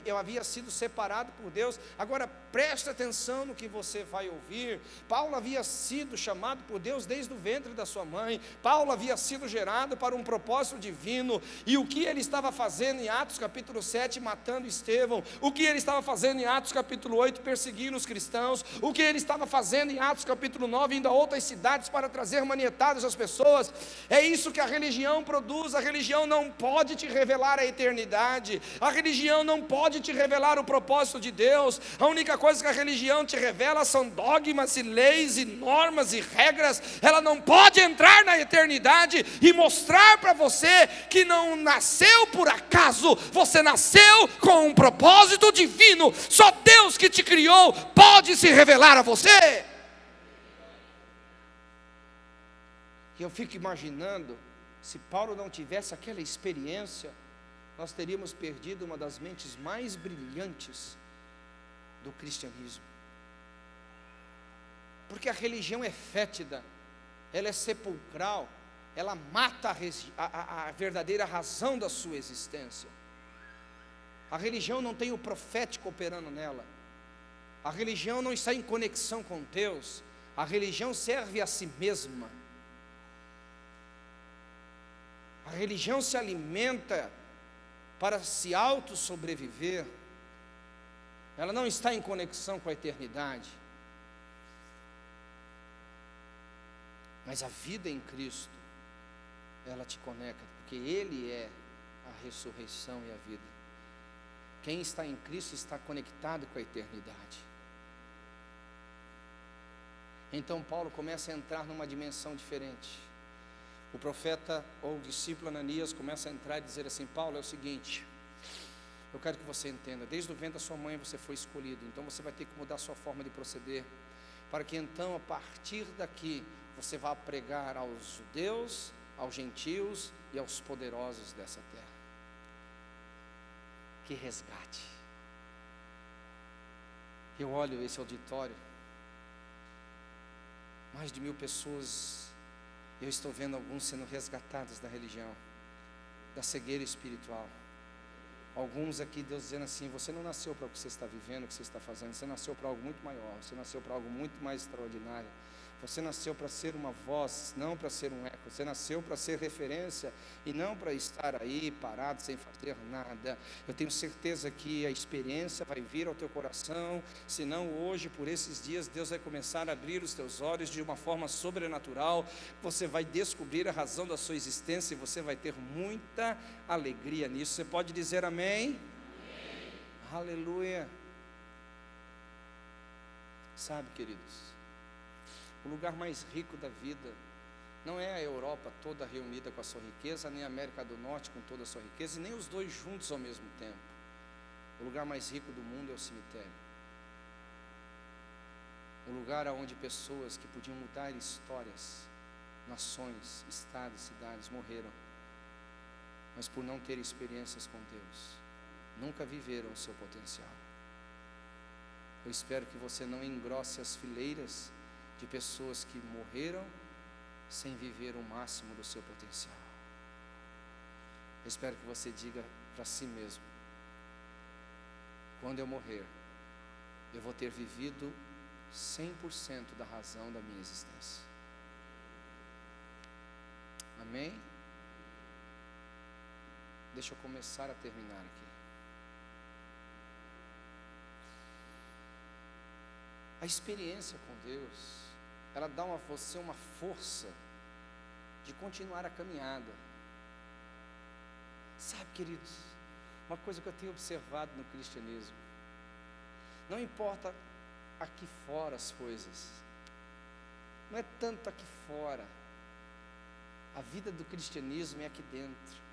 eu havia sido separado por Deus. Agora preste atenção no que você vai ouvir. Paulo havia sido chamado por Deus desde o ventre da sua mãe. Paulo havia sido gerado para um propósito divino. E o que ele estava fazendo em Atos capítulo 7, matando Estevão, o que ele estava fazendo em Atos capítulo 8, perseguindo os cristãos, o que ele estava fazendo em Atos capítulo 9, indo a outras cidades para trazer manietadas às pessoas, é isso que a religião produz. A religião não pode te revelar a eternidade, a religião não pode te revelar o propósito de Deus. A única coisa que a religião te revela são dogmas e leis e normas e regras. Ela não pode entrar na eternidade e mostrar para você que não nasceu por acaso, você nasceu com um propósito divino. Só Deus que te criou pode se revelar a você. E eu fico imaginando, se Paulo não tivesse aquela experiência, nós teríamos perdido uma das mentes mais brilhantes do cristianismo. Porque a religião é fétida, ela é sepulcral, ela mata a verdadeira razão da sua existência. A religião não tem o profético operando nela. A religião não está em conexão com Deus. A religião serve a si mesma. A religião se alimenta para se auto-sobreviver. Ela não está em conexão com a eternidade. Mas a vida em Cristo, ela te conecta, porque Ele é a ressurreição e a vida. Quem está em Cristo está conectado com a eternidade. Então Paulo começa a entrar numa dimensão diferente. O profeta ou o discípulo Ananias começa a entrar e dizer assim: Paulo, é o seguinte, eu quero que você entenda, desde o ventre da sua mãe você foi escolhido, então você vai ter que mudar a sua forma de proceder, para que então a partir daqui você vá pregar aos judeus, aos gentios e aos poderosos dessa terra. Que resgate! Eu olho esse auditório, mais de 1000 pessoas, eu estou vendo alguns sendo resgatados da religião, da cegueira espiritual. Alguns aqui, Deus dizendo assim: você não nasceu para o que você está vivendo, o que você está fazendo, você nasceu para algo muito maior, você nasceu para algo muito mais extraordinário. Você nasceu para ser uma voz, não para ser um eco. Você nasceu para ser referência e não para estar aí parado sem fazer nada. Eu tenho certeza que a experiência vai vir ao teu coração. Se não hoje, por esses dias, Deus vai começar a abrir os teus olhos de uma forma sobrenatural. Você vai descobrir a razão da sua existência e você vai ter muita alegria nisso. Você pode dizer amém? Amém. Aleluia. Sabe, queridos, o lugar mais rico da vida não é a Europa toda reunida com a sua riqueza, nem a América do Norte com toda a sua riqueza, e nem os dois juntos ao mesmo tempo. O lugar mais rico do mundo é o cemitério. O lugar onde pessoas que podiam mudar histórias, nações, estados, cidades, morreram, mas por não ter experiências com Deus, nunca viveram o seu potencial. Eu espero que você não engrosse as fileiras de pessoas que morreram sem viver o máximo do seu potencial. Eu espero que você diga para si mesmo: quando eu morrer, eu vou ter vivido 100% da razão da minha existência. Amém? Deixa eu começar a terminar aqui. A experiência com Deus, ela dá a você uma força de continuar a caminhada. Sabe, queridos, uma coisa que eu tenho observado no cristianismo: não importa aqui fora as coisas, não é tanto aqui fora, a vida do cristianismo é aqui dentro.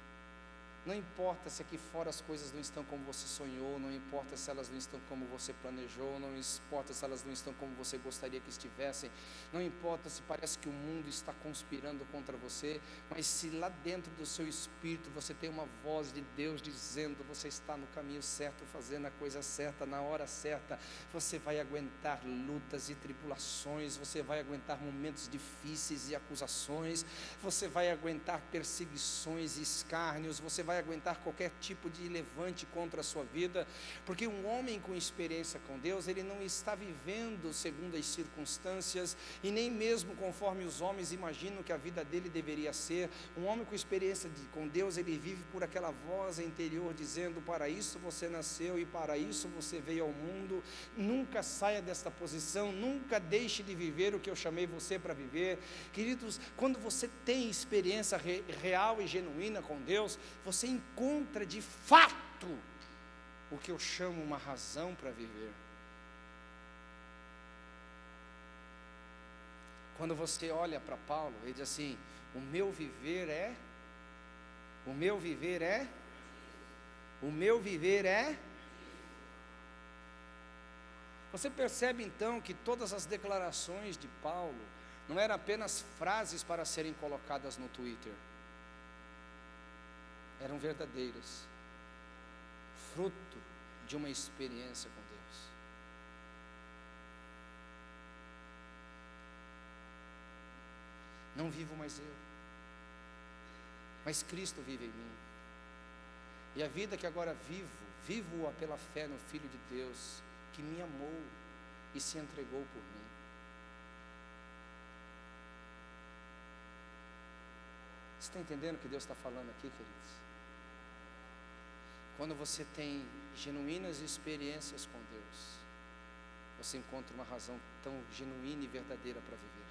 Não importa se aqui fora as coisas não estão como você sonhou, não importa se elas não estão como você planejou, não importa se elas não estão como você gostaria que estivessem, não importa se parece que o mundo está conspirando contra você, mas se lá dentro do seu espírito você tem uma voz de Deus dizendo: você está no caminho certo, fazendo a coisa certa, na hora certa, você vai aguentar lutas e tribulações, você vai aguentar momentos difíceis e acusações, você vai aguentar perseguições e escárnios, você vai aguentar qualquer tipo de levante contra a sua vida, porque um homem com experiência com Deus, ele não está vivendo segundo as circunstâncias, e nem mesmo conforme os homens imaginam que a vida dele deveria ser. Um homem com experiência com Deus, ele vive por aquela voz interior dizendo: para isso você nasceu e para isso você veio ao mundo. Nunca saia desta posição, nunca deixe de viver o que eu chamei você para viver. Queridos, quando você tem experiência real e genuína com Deus, você encontra de fato o que eu chamo uma razão para viver. Quando você olha para Paulo, ele diz assim: o meu viver é, Você percebe então que todas as declarações de Paulo não eram apenas frases para serem colocadas no Twitter, eram verdadeiras, fruto de uma experiência com Deus. Não vivo mais eu, mas Cristo vive em mim, e a vida que agora vivo, Vivo-a pela fé no Filho de Deus, que me amou e se entregou por mim. Você está entendendo o que Deus está falando aqui, queridos? Quando você tem genuínas experiências com Deus, você encontra uma razão tão genuína e verdadeira para viver.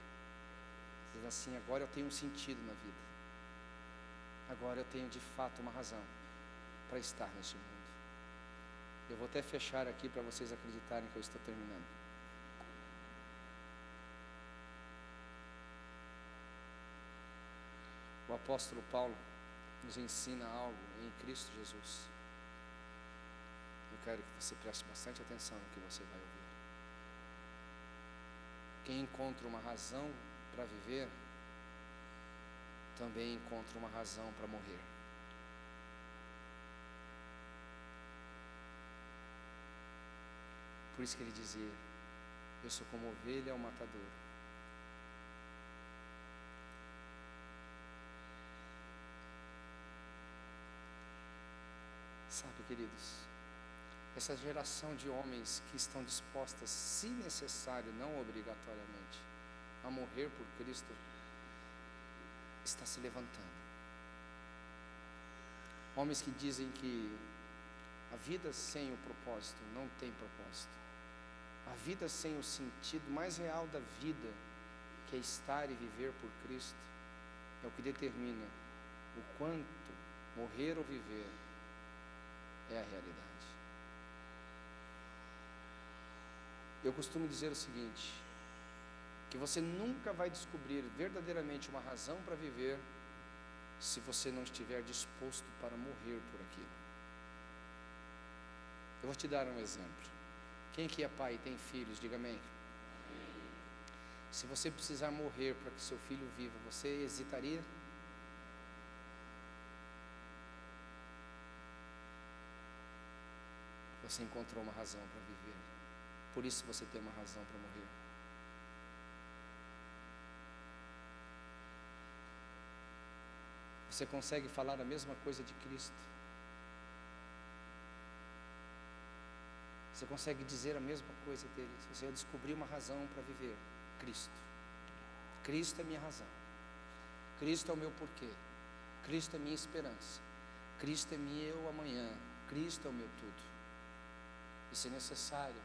Diz assim: agora eu tenho um sentido na vida. Agora eu tenho de fato uma razão para estar neste mundo. Eu vou até fechar aqui para vocês acreditarem que eu estou terminando. O apóstolo Paulo nos ensina algo em Cristo Jesus. Eu quero que você preste bastante atenção no que você vai ouvir. Quem encontra uma razão para viver, também encontra uma razão para morrer. Por isso que ele dizia: eu sou como ovelha ao matadouro. Sabe, queridos, essa geração de homens que estão dispostas, se necessário, não obrigatoriamente, a morrer por Cristo, está se levantando. Homens que dizem que a vida sem o propósito não tem propósito. A vida sem o sentido mais real da vida, que é estar e viver por Cristo, é o que determina o quanto morrer ou viver é a realidade. Eu costumo dizer o seguinte, que você nunca vai descobrir verdadeiramente uma razão para viver se você não estiver disposto para morrer por aquilo. Eu vou te dar um exemplo. Quem que é pai e tem filhos, diga amém. Se você precisar morrer para que seu filho viva, você hesitaria? Você encontrou uma razão para viver, por isso você tem uma razão para morrer. Você consegue falar a mesma coisa de Cristo? Você consegue dizer a mesma coisa dele? Você vai descobrir uma razão para viver: Cristo. Cristo é minha razão. Cristo é o meu porquê. Cristo é minha esperança. Cristo é meu amanhã. Cristo é o meu tudo. E se necessário,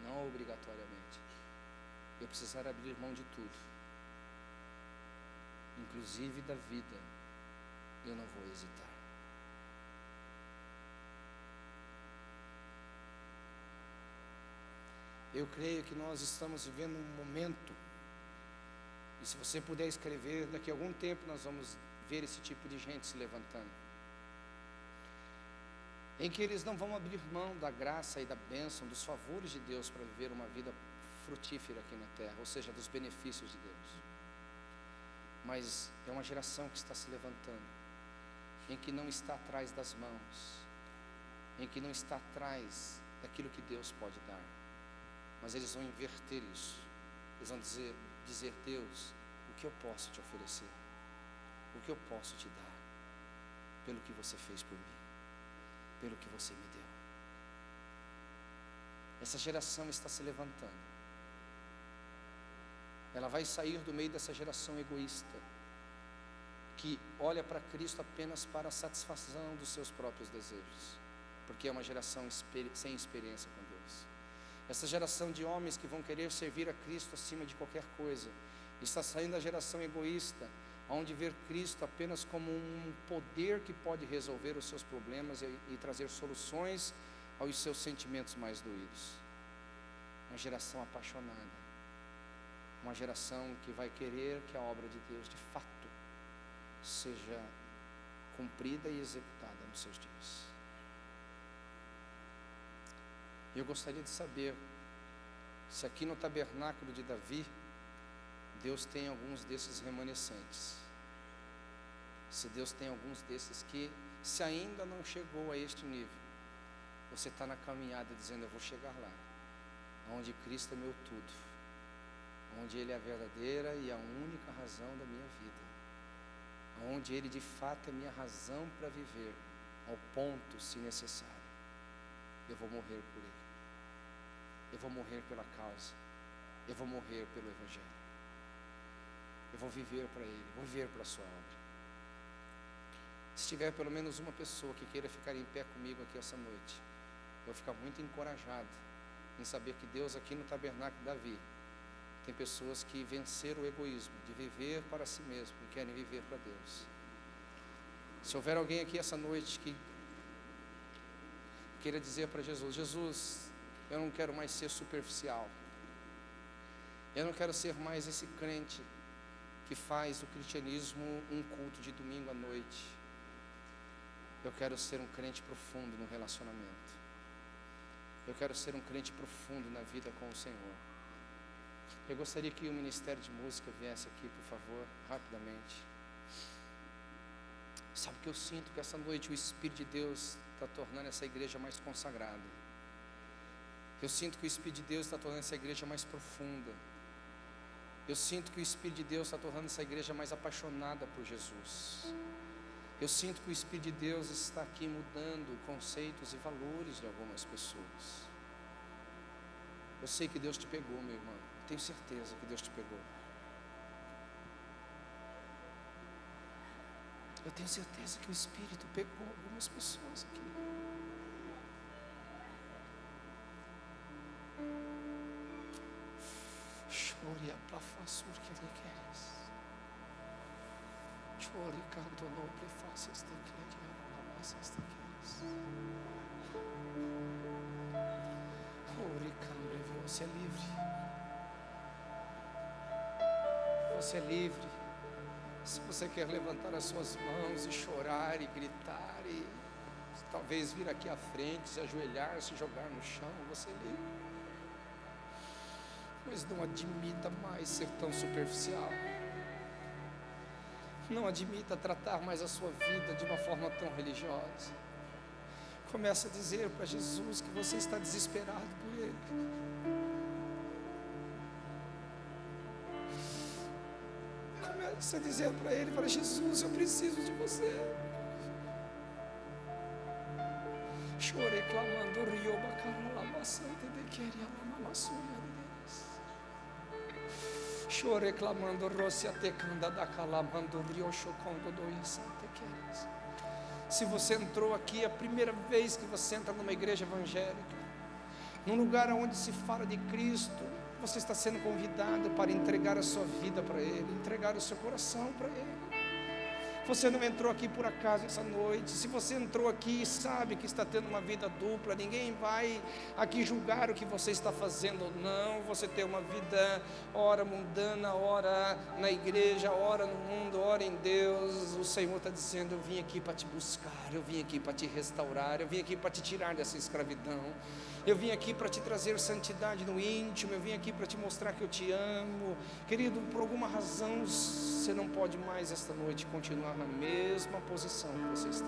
não obrigatoriamente, eu precisar abrir mão de tudo, inclusive da vida, eu não vou hesitar. Eu creio que nós estamos vivendo um momento, e se você puder escrever, daqui a algum tempo nós vamos ver esse tipo de gente se levantando, em que eles não vão abrir mão da graça e da bênção, dos favores de Deus para viver uma vida frutífera aqui na terra, ou seja, dos benefícios de Deus. Mas é uma geração que está se levantando, em que não está atrás das mãos, em que não está atrás daquilo que Deus pode dar, mas eles vão inverter isso. Eles vão dizer: Deus, o que eu posso te oferecer? O que eu posso te dar? Pelo que você fez por mim, pelo que você me deu. Essa geração está se levantando. Ela vai sair do meio dessa geração egoísta, que olha para Cristo apenas para a satisfação dos seus próprios desejos, porque é uma geração sem experiência com Deus. Essa geração de homens que vão querer servir a Cristo acima de qualquer coisa, está saindo da geração egoísta, onde ver Cristo apenas como um poder que pode resolver os seus problemas e trazer soluções aos seus sentimentos mais doídos. Uma geração apaixonada, uma geração que vai querer que a obra de Deus de fato seja cumprida e executada nos seus dias. Eu gostaria de saber se aqui no tabernáculo de Davi Deus tem alguns desses remanescentes, se Deus tem alguns desses que, se ainda não chegou a este nível, você está na caminhada dizendo: eu vou chegar lá, onde Cristo é meu tudo, onde Ele é a verdadeira e a única razão da minha vida, onde Ele de fato é minha razão para viver, ao ponto, se necessário, eu vou morrer por Ele. Eu vou morrer pela causa. Eu vou morrer pelo Evangelho. Eu vou viver para Ele, vou viver para a sua obra. Se tiver pelo menos uma pessoa que queira ficar em pé comigo aqui essa noite, eu vou ficar muito encorajado em saber que Deus aqui no Tabernáculo Davi tem pessoas que venceram o egoísmo de viver para si mesmo e querem viver para Deus. Se houver alguém aqui essa noite que queira dizer para Jesus: Jesus, eu não quero mais ser superficial, eu não quero ser mais esse crente que faz do cristianismo um culto de domingo à noite. Eu quero ser um crente profundo no relacionamento. Eu quero ser um crente profundo na vida com o Senhor. Eu gostaria que o Ministério de Música viesse aqui, por favor, rapidamente. Sabe o que eu sinto? Que essa noite o Espírito de Deus está tornando essa igreja mais consagrada. Eu sinto que o Espírito de Deus está tornando essa igreja mais profunda. Eu sinto que o Espírito de Deus está tornando essa igreja mais apaixonada por Jesus. Eu sinto que o Espírito de Deus está aqui mudando conceitos e valores de algumas pessoas. Eu sei que Deus te pegou, meu irmão. Eu tenho certeza que Deus te pegou. Eu tenho certeza que o Espírito pegou algumas pessoas aqui. Chore a plafasur que ele queres. Chore canto nobre faces de querer, amassas de queres. Ore cambre, você é livre. Você é livre. Se você quer levantar as suas mãos e chorar e gritar e talvez vir aqui à frente, se ajoelhar, se jogar no chão, você é livre. Mas não admita mais ser tão superficial. Não admita tratar mais a sua vida de uma forma tão religiosa. Comece a dizer para Jesus que você está desesperado por Ele. Comece a dizer para Ele: para Jesus, eu preciso de você. Chore clamando, rio bacana, lama santa de queria, lama massuia. Chore clamando, rosia tecanda da calamando, rio chocondo do insante queres. Se você entrou aqui, é a primeira vez que você entra numa igreja evangélica, num lugar onde se fala de Cristo, você está sendo convidado para entregar a sua vida para Ele, entregar o seu coração para Ele. Você não entrou aqui por acaso essa noite. Se você entrou aqui e sabe que está tendo uma vida dupla, ninguém vai aqui julgar o que você está fazendo ou não. Você tem uma vida ora mundana, ora na igreja, ora no mundo, ora em Deus. O Senhor está dizendo: eu vim aqui para te buscar, eu vim aqui para te restaurar, eu vim aqui para te tirar dessa escravidão, eu vim aqui para te trazer santidade no íntimo, eu vim aqui para te mostrar que eu te amo. Querido, por alguma razão você não pode mais esta noite continuar na mesma posição que você está.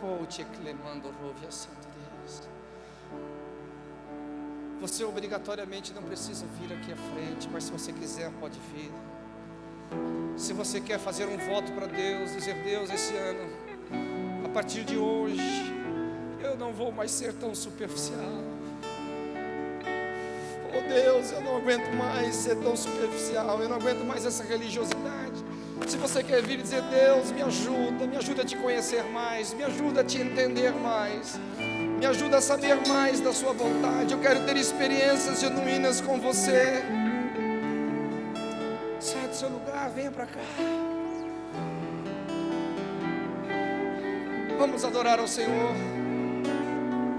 Oh, te clamando, ouve a Santa Deus. Você obrigatoriamente não precisa vir aqui à frente, mas se você quiser, pode vir. Se você quer fazer um voto para Deus, dizer: Deus, esse ano, a partir de hoje, eu não vou mais ser tão superficial. Oh Deus, eu não aguento mais ser tão superficial, eu não aguento mais essa religiosidade. Se você quer vir e dizer: Deus, me ajuda a te conhecer mais, me ajuda a te entender mais, me ajuda a saber mais da sua vontade, eu quero ter experiências genuínas com você. Sai do seu lugar, venha para cá. Vamos adorar ao Senhor.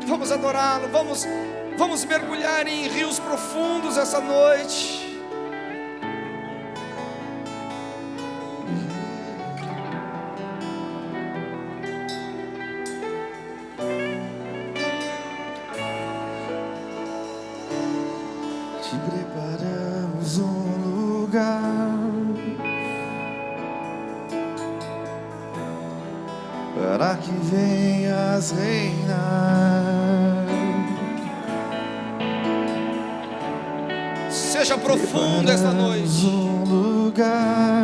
Vamos adorá-lo, vamos mergulhar em rios profundos essa noite.
Te preparamos um lugar para que venhas reinar.
Seja profundo esta noite.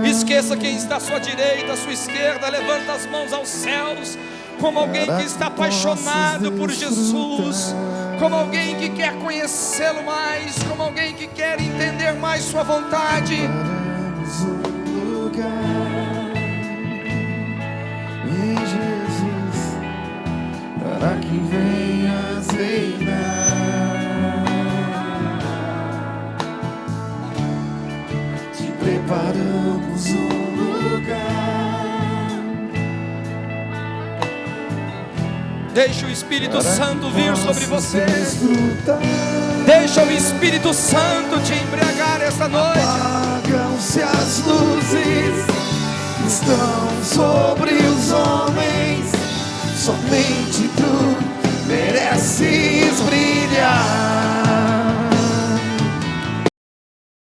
Esqueça quem está à sua direita, à sua esquerda. Levanta as mãos aos céus. como alguém que está apaixonado por Jesus, como alguém que quer conhecê-lo mais, como alguém que quer entender mais sua vontade.
Preparamos um lugar em Jesus, para que venhas reinar. Te preparamos um lugar.
Deixa o Espírito Santo vir sobre você. Deixa o Espírito Santo te embriagar esta noite.
Apagam-se as luzes, estão sobre os homens. Somente tu mereces